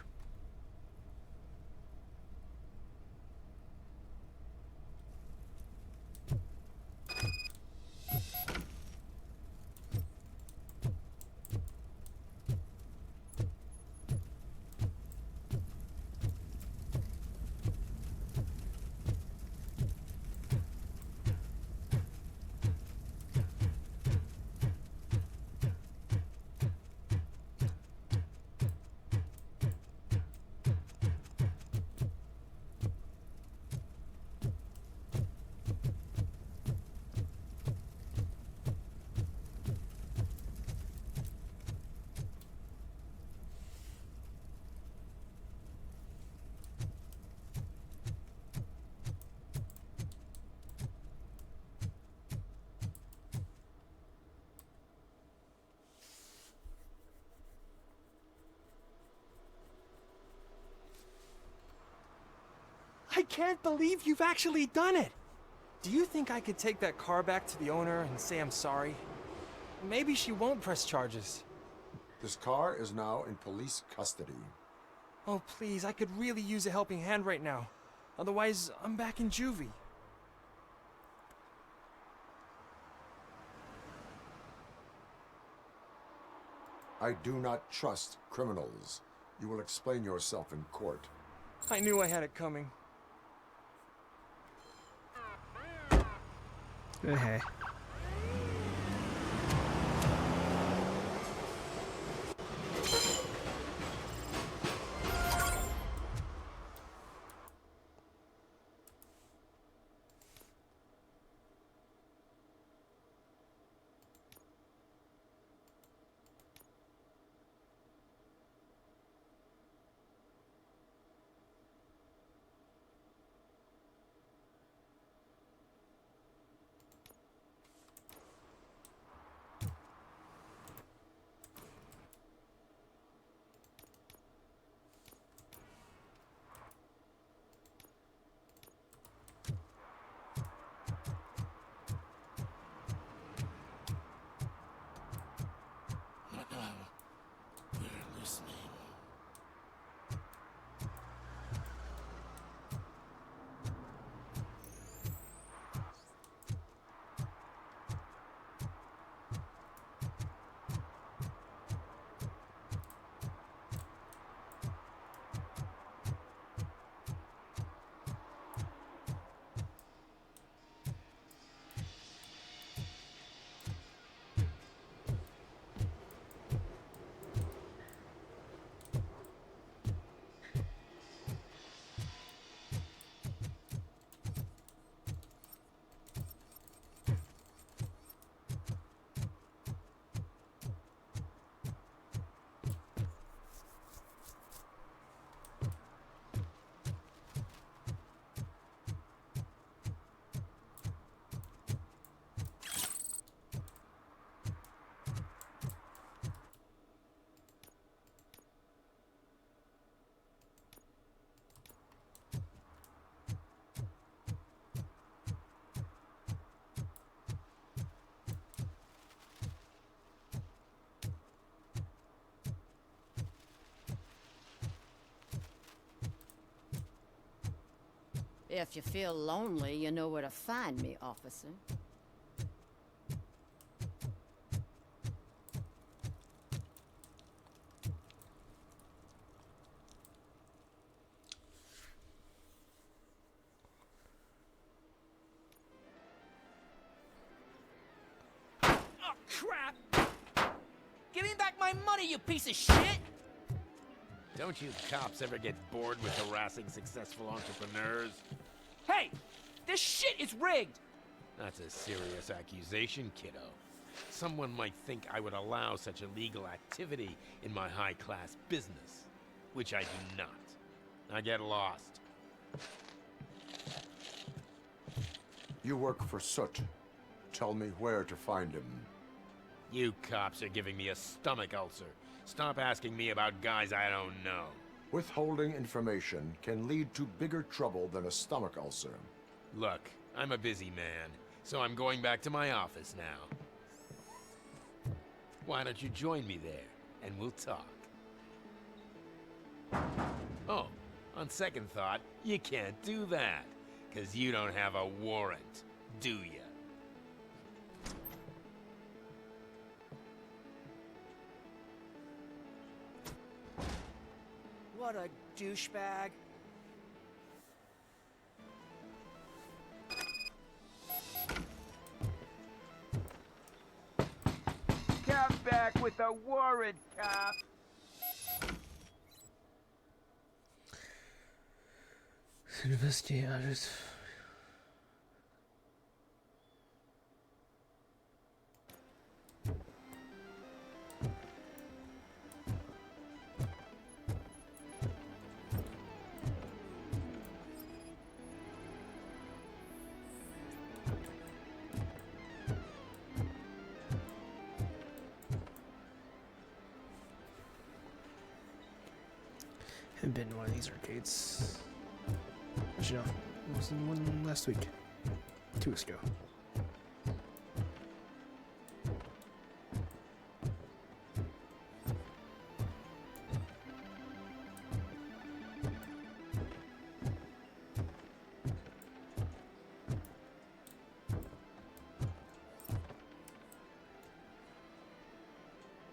I can't believe you've actually done it! Do you think I could take that car back to the owner and say I'm sorry? Maybe she won't press charges. This car is now in police custody. Oh, please, I could really use a helping hand right now. Otherwise, I'm back in juvie. I do not trust criminals. You will explain yourself in court. I knew I had it coming. Hey. If you feel lonely, you know where to find me, officer. Oh, crap! Give me back my money, you piece of shit! Don't you cops ever get bored with harassing successful entrepreneurs? Hey! This shit is rigged! That's a serious accusation, kiddo. Someone might think I would allow such illegal activity in my high-class business, which I do not. I get lost. You work for Soot. Tell me where to find him. You cops are giving me a stomach ulcer. Stop asking me about guys I don't know. Withholding information can lead to bigger trouble than a stomach ulcer. Look, I'm a busy man, so I'm going back to my office now. Why don't you join me there, and we'll talk? Oh, on second thought, you can't do that. 'Cause you don't have a warrant, do ya? What a douchebag. Come back with a warrant, cop. Investigators. Haven't been to one of these arcades. Actually, no. I was in one last week. 2 weeks ago.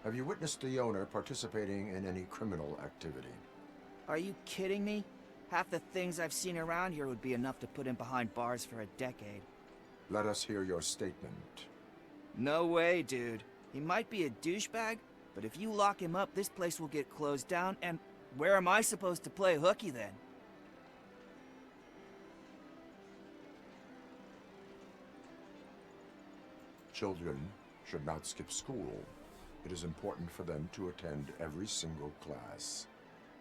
Have you witnessed the owner participating in any criminal activity? Are you kidding me? Half the things I've seen around here would be enough to put him behind bars for a decade. Let us hear your statement. No way, dude. He might be a douchebag, but if you lock him up, this place will get closed down, and where am I supposed to play hooky then? Children should not skip school. It is important for them to attend every single class.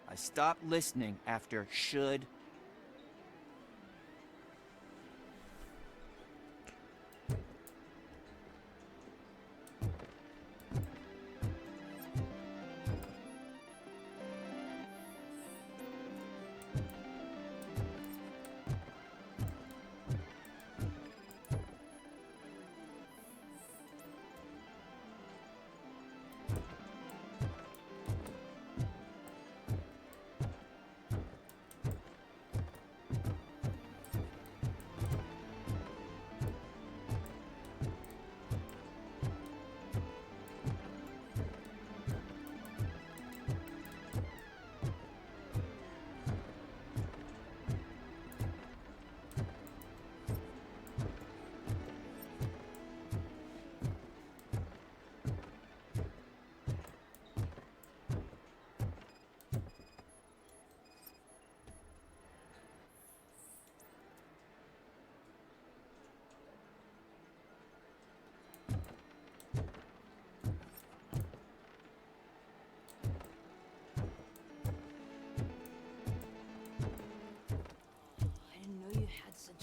I stopped listening after should.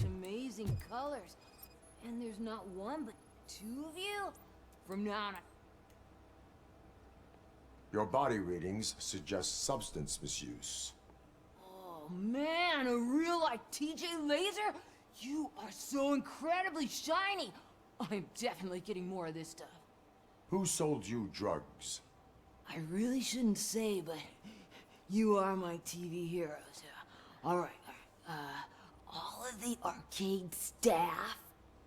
Amazing colors. And there's not one, but 2 of you? From now on, Your body readings suggest substance misuse. oh man, a real like TJ Laser? You are so incredibly shiny. I'm definitely getting more of this stuff. Who sold you drugs? I really shouldn't say, but you are my TV heroes. All right. All of the arcade staff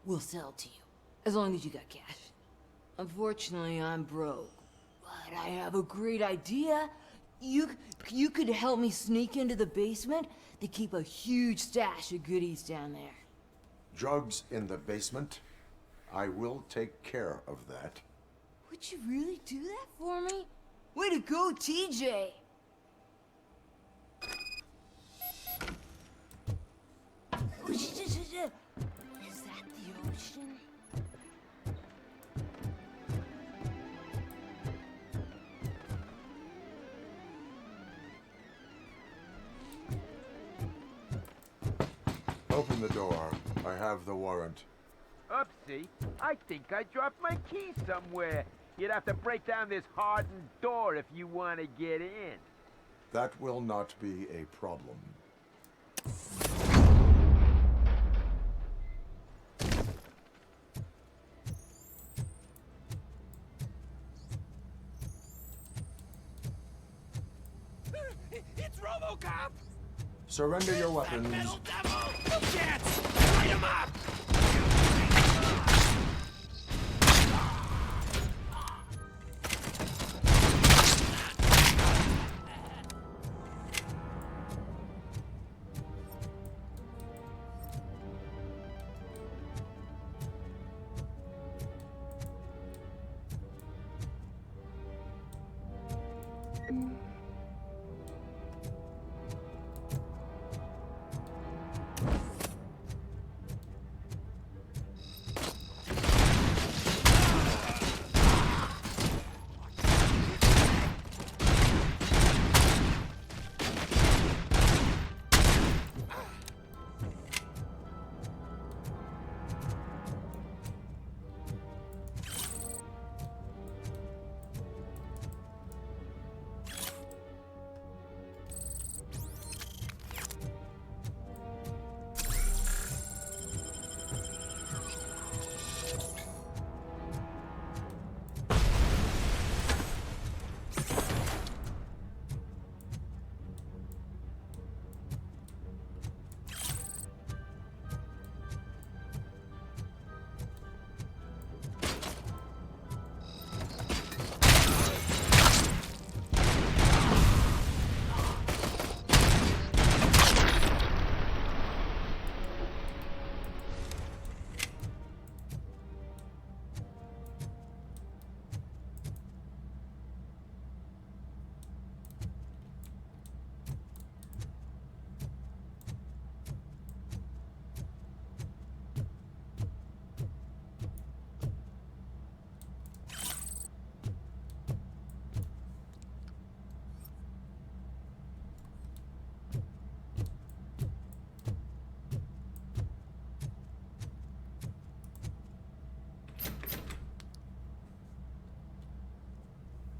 will sell to you, as long as you got cash. Unfortunately, I'm broke, but I have a great idea. You could help me sneak into the basement. They keep a huge stash of goodies down there. Drugs in the basement? I will take care of that. Would you really do that for me? Way to go, TJ! Is that the ocean? Open the door. I have the warrant. Oopsie. I think I dropped my key somewhere. You'd have to break down this hardened door if you want to get in. That will not be a problem. It's RoboCop! Surrender your weapons. Metal devil! No chance! Light him up!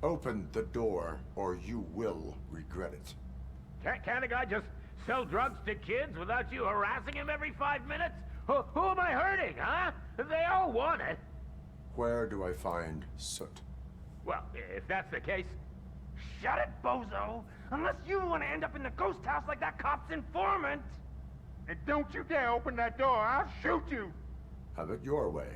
Open the door, or you will regret it. Can't a guy just sell drugs to kids without you harassing him every 5 minutes? Who am I hurting, huh? They all want it. Where do I find Soot? Well, if that's the case... Shut it, bozo! Unless you want to end up in the ghost house like that cop's informant! And don't you dare open that door, I'll shoot you! Have it your way.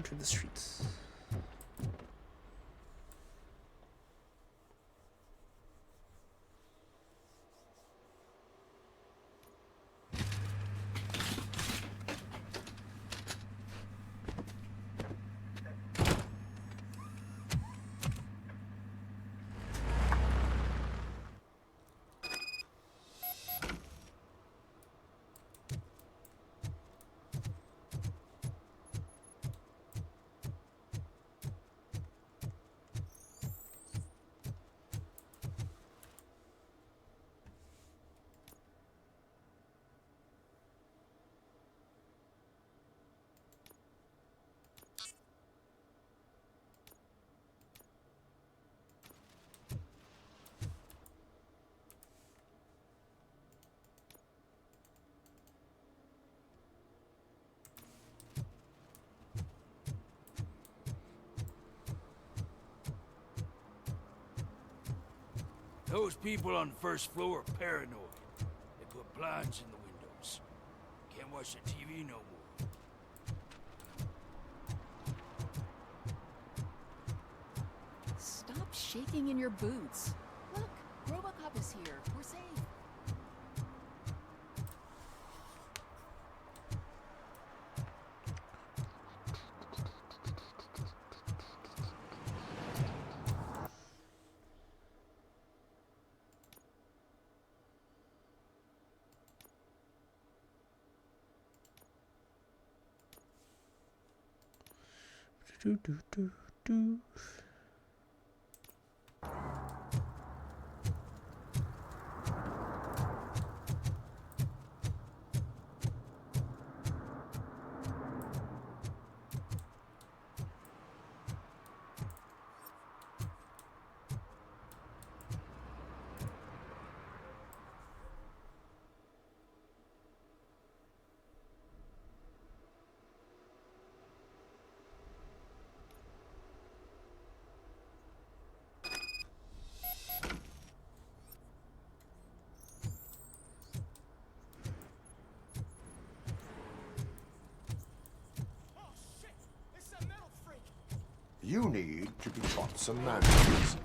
to the streets. Those people on the first floor are paranoid. They put blinds in the windows. Can't watch the TV no more. Stop shaking in your boots. Look, RoboCop is here. We're safe. Do do do do. You need to be taught some manners.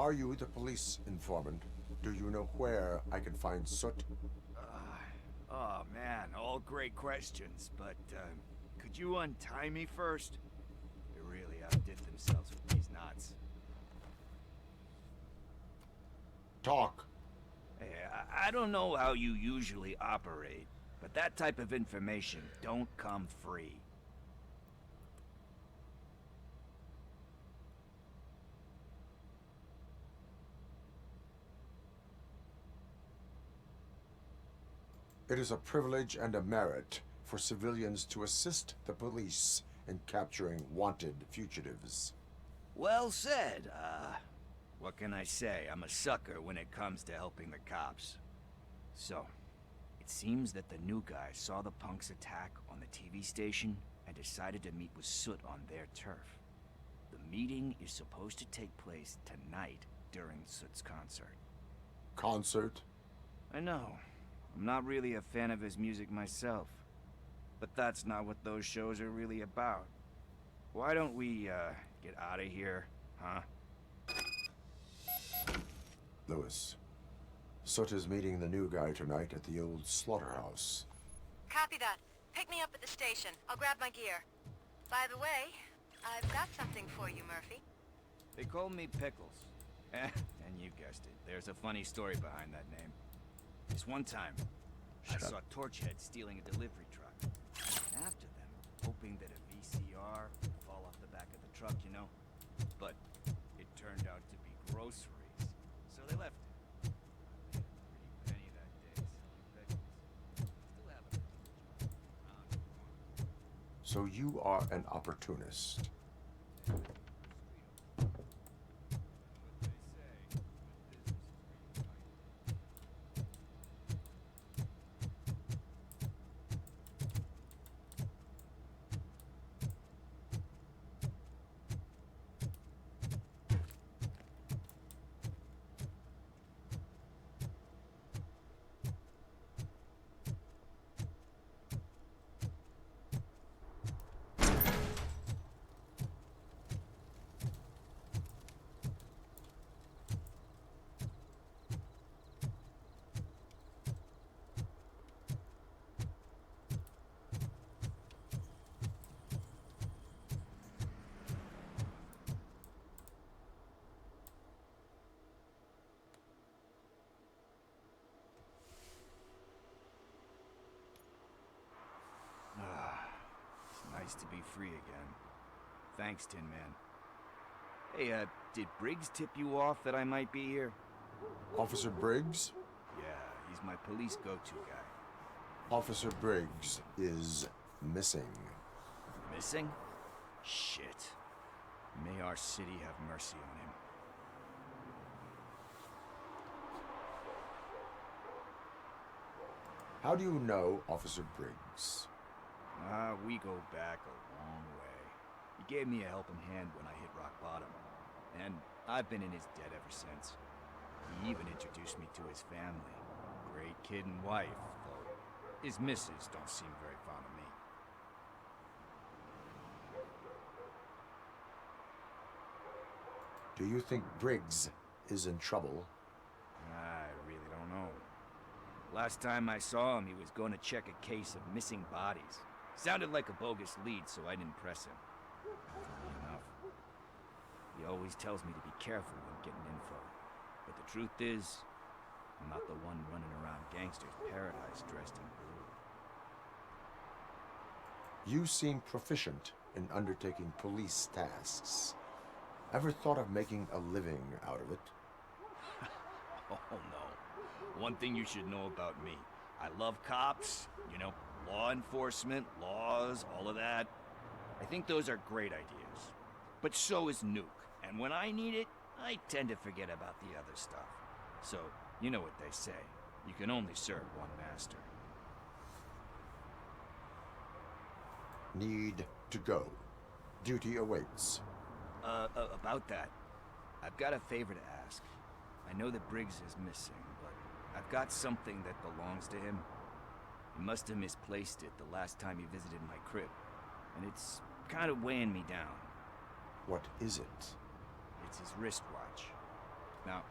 Are you the police informant? Do you know where I can find Soot? Oh man, all great questions, but could you untie me first? They really outdid themselves with these knots. Talk. Hey, I don't know how you usually operate, but that type of information don't come free. It is a privilege and a merit for civilians to assist the police in capturing wanted fugitives. Well said. What can I say? I'm a sucker when it comes to helping the cops. So, it seems that the new guy saw the punks attack on the TV station and decided to meet with Soot on their turf. The meeting is supposed to take place tonight during Soot's concert. Concert? I know. I'm not really a fan of his music myself. But that's not what those shows are really about. Why don't we, get out of here, huh? Lewis. Soot is meeting the new guy tonight at the old slaughterhouse. Copy that. Pick me up at the station. I'll grab my gear. By the way, I've got something for you, Murphy. They call me Pickles. And you guessed it. There's a funny story behind that name. This one time, I saw Torchhead stealing a delivery truck. And after them, hoping that a VCR would fall off the back of the truck, you know? But it turned out to be groceries. So they left it. I made a pretty penny that day selling pickles. Still have a job. So you are an opportunist. It's nice to be free again. Thanks, Tin Man. Hey, did Briggs tip you off that I might be here? Officer Briggs? Yeah, he's my police go-to guy. Officer Briggs is missing. Missing? Shit. May our city have mercy on him. How do you know Officer Briggs? We go back a long way. He gave me a helping hand when I hit rock bottom. And I've been in his debt ever since. He even introduced me to his family. Great kid and wife, though his missus don't seem very fond of me. Do you think Briggs is in trouble? I really don't know. Last time I saw him, he was going to check a case of missing bodies. Sounded like a bogus lead, so I didn't press him. Funny enough. He always tells me to be careful when getting info. But the truth is, I'm not the one running around Gangster's Paradise dressed in blue. You seem proficient in undertaking police tasks. Ever thought of making a living out of it? Oh no. One thing you should know about me. I love cops, you know, law enforcement, laws, all of that. I think those are great ideas. But so is Nuke. And when I need it, I tend to forget about the other stuff. So, you know what they say. You can only serve one master. Need to go. Duty awaits. About that, I've got a favor to ask. I know that Briggs is missing, but I've got something that belongs to him. He must have misplaced it the last time he visited my crib, and it's kind of weighing me down. What is it? It's his wristwatch. Now,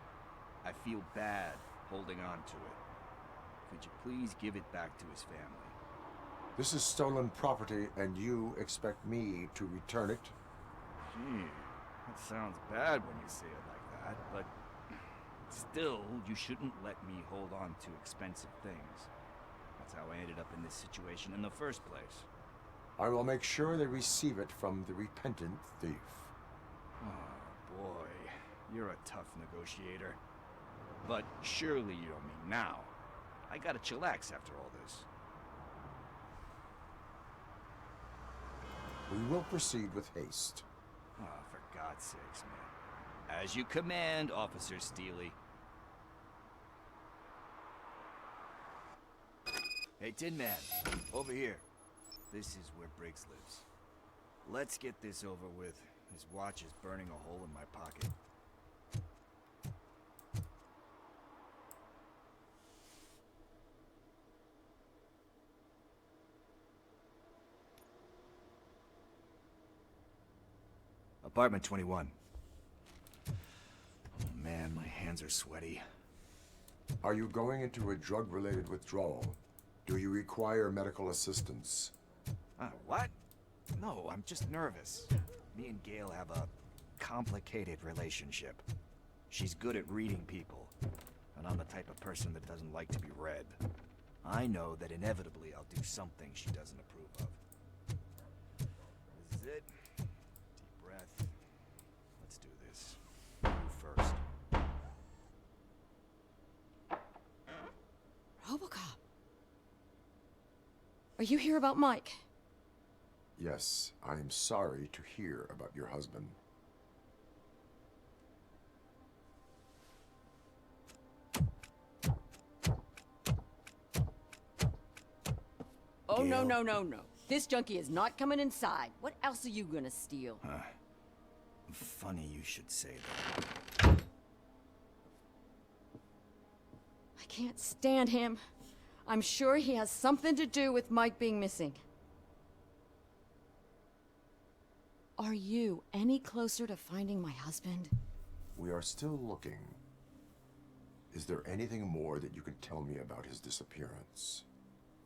I feel bad holding on to it. Could you please give it back to his family? This is stolen property, and you expect me to return it? Gee, that sounds bad when you say it like that, but still, you shouldn't let me hold on to expensive things. That's how I ended up in this situation in the first place. I will make sure they receive it from the repentant thief. Oh, boy. You're a tough negotiator. But surely you don't mean now. I gotta chillax after all this. We will proceed with haste. Oh, for God's sakes, man. As you command, Officer Steely. Hey, Tin Man, over here. This is where Briggs lives. Let's get this over with. His watch is burning a hole in my pocket. Apartment 21. Oh man, my hands are sweaty. Are you going into a drug-related withdrawal? Do you require medical assistance? What? No, I'm just nervous. Me and Gail have a complicated relationship. She's good at reading people, and I'm the type of person that doesn't like to be read. I know that inevitably I'll do something she doesn't approve of. This is it. Deep breath. Let's do this. You first. RoboCop. Are you here about Mike? Yes, I am sorry to hear about your husband. Oh, no, no, no, no. This junkie is not coming inside. What else are you gonna steal? Funny you should say that. I can't stand him. I'm sure he has something to do with Mike being missing. Are you any closer to finding my husband? We are still looking. Is there anything more that you can tell me about his disappearance?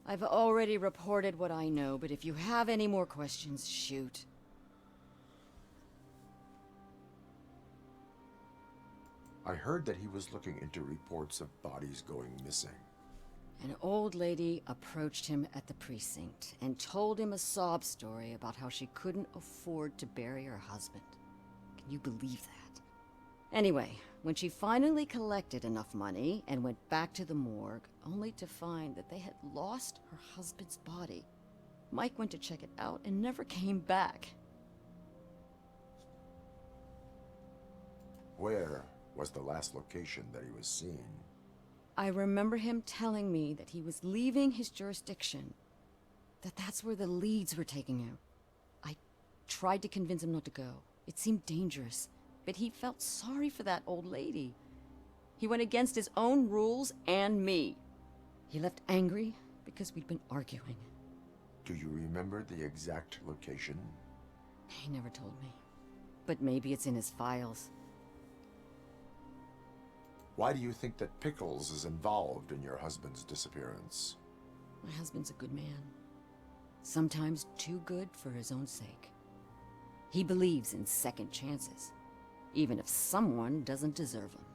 I've already reported what I know, but if you have any more questions, shoot. I heard that he was looking into reports of bodies going missing. An old lady approached him at the precinct and told him a sob story about how she couldn't afford to bury her husband. Can you believe that? Anyway, when she finally collected enough money and went back to the morgue, only to find that they had lost her husband's body, Mike went to check it out and never came back. Where was the last location that he was seen? I remember him telling me that he was leaving his jurisdiction, that that's where the leads were taking him. I tried to convince him not to go. It seemed dangerous, but he felt sorry for that old lady. He went against his own rules and me. He left angry because we'd been arguing. Do you remember the exact location? He never told me, but maybe it's in his files. Why do you think that Pickles is involved in your husband's disappearance? My husband's a good man. Sometimes too good for his own sake. He believes in second chances, even if someone doesn't deserve them.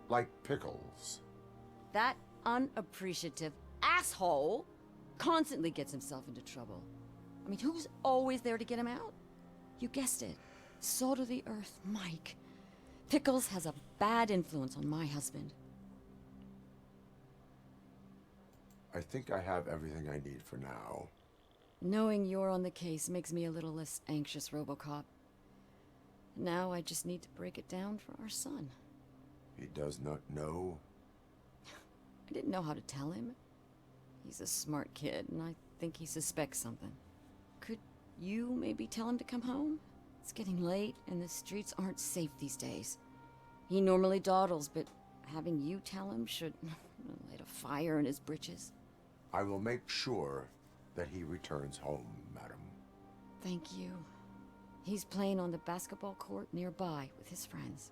Like Pickles? That unappreciative asshole constantly gets himself into trouble. I mean, who's always there to get him out? You guessed it. Salt of the earth, Mike. Pickles has a bad influence on my husband. I think I have everything I need for now. Knowing you're on the case makes me a little less anxious, RoboCop. Now I just need to break it down for our son. He does not know? I didn't know how to tell him. He's a smart kid, and I think he suspects something. Could you maybe tell him to come home? It's getting late, and the streets aren't safe these days. He normally dawdles, but having you tell him should light a fire in his britches. I will make sure that he returns home, madam. Thank you. He's playing on the basketball court nearby with his friends.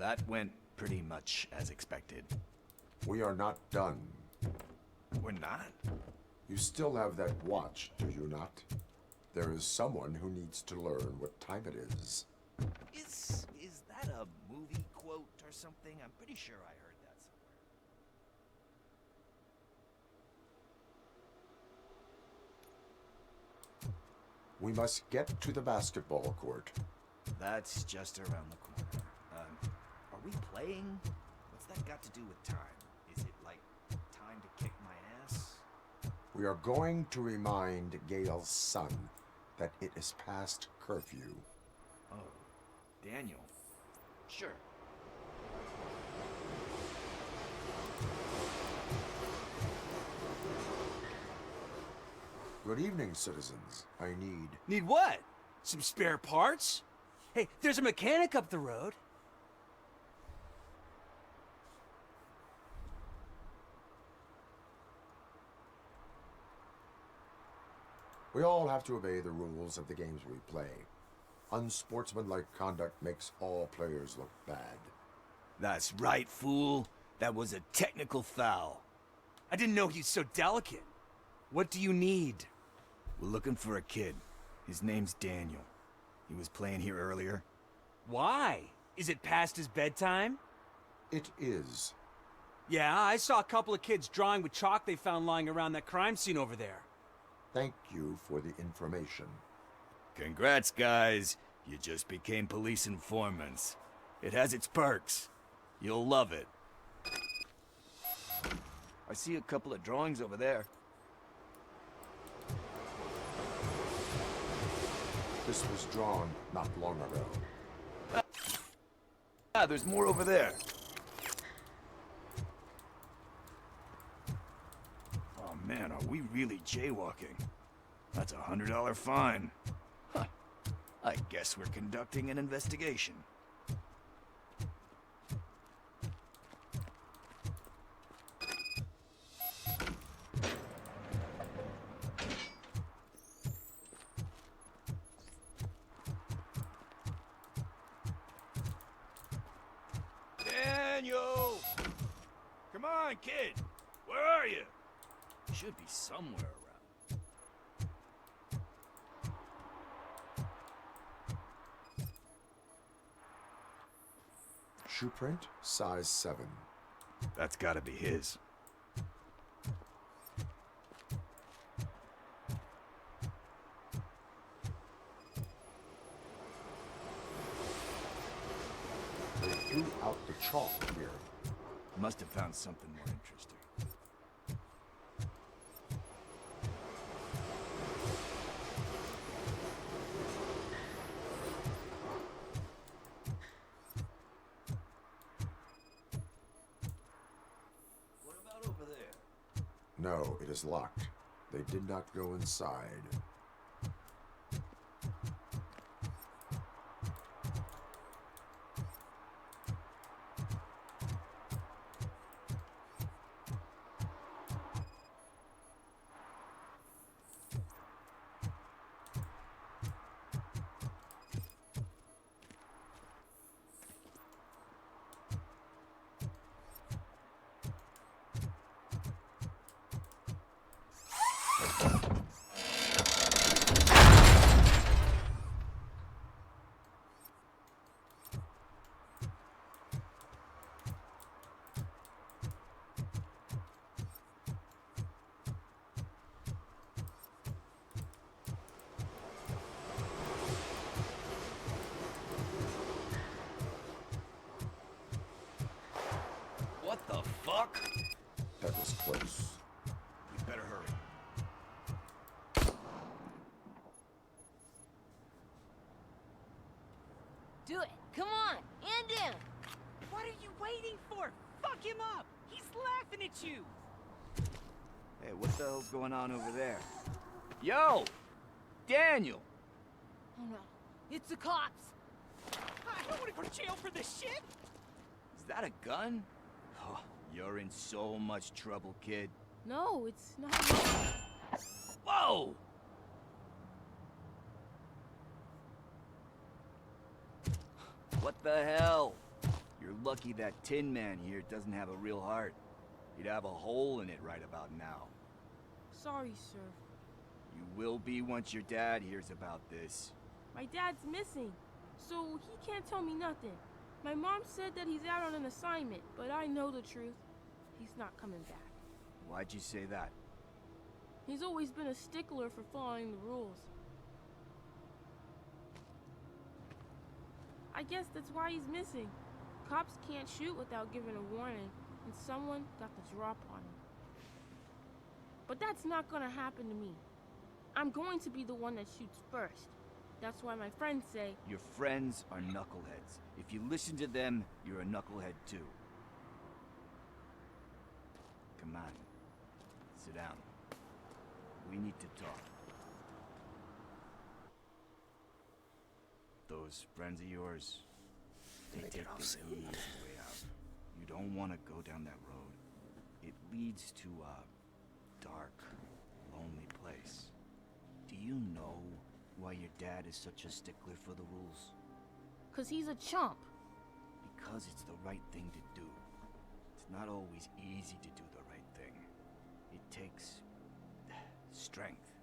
that went pretty much as expected. We are not done. We're not? You still have that watch, do you not? There is someone who needs to learn what time it is. Is that a movie quote or something? I'm pretty sure I heard that somewhere. We must get to the basketball court. That's just around the corner. Are we playing? What's that got to do with time? Is it like time to kick my ass? We are going to remind Gail's son that it is past curfew. Oh, Daniel. Sure. Good evening, citizens. I need... Need what? Some spare parts? Hey, there's a mechanic up the road. We all have to obey the rules of the games we play. Unsportsmanlike conduct makes all players look bad. That's right, fool. That was a technical foul. I didn't know he's so delicate. What do you need? We're looking for a kid. His name's Daniel. He was playing here earlier. Why? Is it past his bedtime? It is. Yeah, I saw a couple of kids drawing with chalk they found lying around that crime scene over there. Thank you for the information. Congrats, guys. You just became police informants. It has its perks. You'll love it. I see a couple of drawings over there. This was drawn not long ago. Ah, there's more over there. Oh man, are we really jaywalking? That's a $100 fine. Huh. I guess we're conducting an investigation. Daniel! Come on, kid! Where are you? Should be somewhere around. Shoe print, size 7. That's gotta be his. They threw out the chalk here. Must have found something more interesting. What about over there? No, it is locked. They did not go inside. What the fuck? That was close. We better hurry. Do it. Come on. And down. What are you waiting for? Fuck him up! He's laughing at you! Hey, what the hell's going on over there? Yo! Daniel! Oh no. It's the cops. I don't want to go to jail for this shit! Is that a gun? Oh, you're in so much trouble, kid. No, it's not. Whoa! What the hell? You're You're lucky that Tin Man here doesn't have a real heart. He'd have a hole in it right about now. Sorry, sir. You will be once your dad hears about this. My dad's missing, so he can't tell me nothing. My mom said that he's out on an assignment, but I know the truth. He's not coming back. Why'd you say that? He's always been a stickler for following the rules. I guess that's why he's missing. Cops can't shoot without giving a warning, and someone got the drop on him. But that's not gonna happen to me. I'm going to be the one that shoots first. That's why my friends say... Your friends are knuckleheads. If you listen to them, you're a knucklehead too. Come on. Sit down. We need to talk. Those friends of yours, they take the easy way out. You don't want to go down that road. It leads to a dark, lonely place. Do you know why your dad is such a stickler for the rules? 'Cause he's a chump. Because it's the right thing to do. It's not always easy to do the right thing. It takes strength.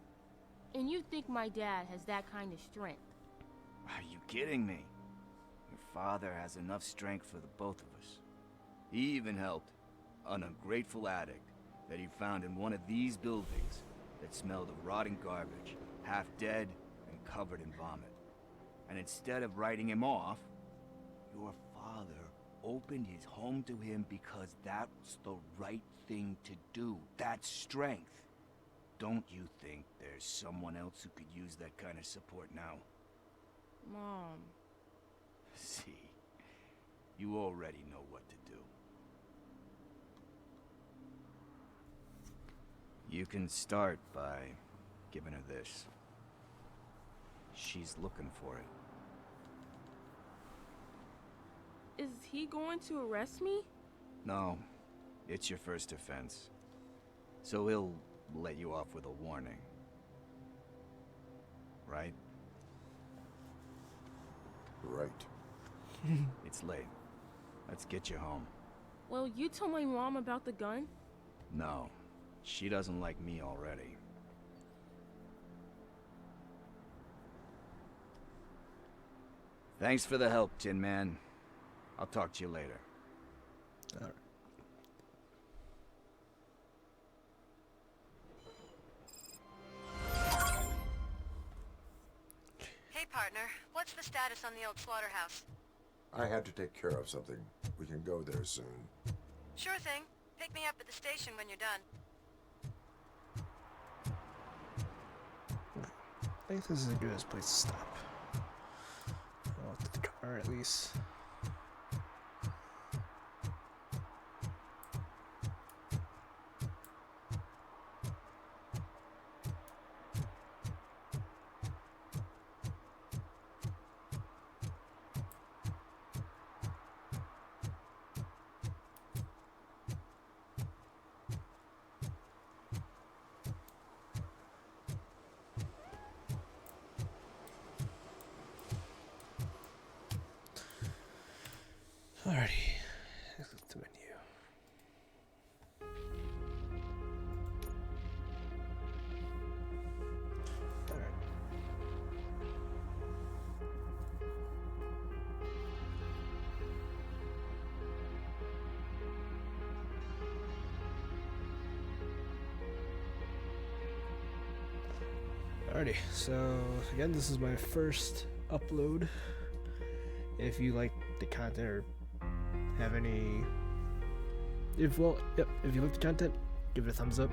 And you think my dad has that kind of strength? Are you kidding me? Your father has enough strength for the both of us. He even helped an ungrateful addict that he found in one of these buildings that smelled of rotting garbage, half dead and covered in vomit. And instead of writing him off, your father opened his home to him because that's the right thing to do. That's strength. Don't you think there's someone else who could use that kind of support now? Mom. See, you already know what to do. You can start by giving her this. She's looking for it. Is he going to arrest me? No, it's your first offense. So he'll let you off with a warning. Right? Right. It's late. Let's get you home. Well, you told my mom about the gun? No, she doesn't like me already. Thanks for the help, Tin Man. I'll talk to you later. All right. Hey, partner. What's the status on the old slaughterhouse? I had to take care of something. We can go there soon. Sure thing. Pick me up at the station when you're done. I think this is the goodest place to stop. I'll look at the car at least. Alrighty, exit the menu. Alrighty, so again, this is my first upload. If you like the content or have any, if you like the content, give it a thumbs up.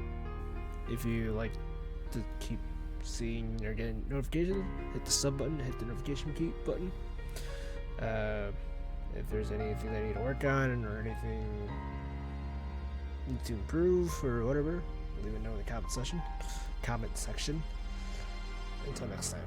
If you like to keep seeing or getting notifications, hit the sub button, hit the notification key button. If there's anything that I need to work on or anything need to improve or whatever, leave it know in the comment section. Until next time.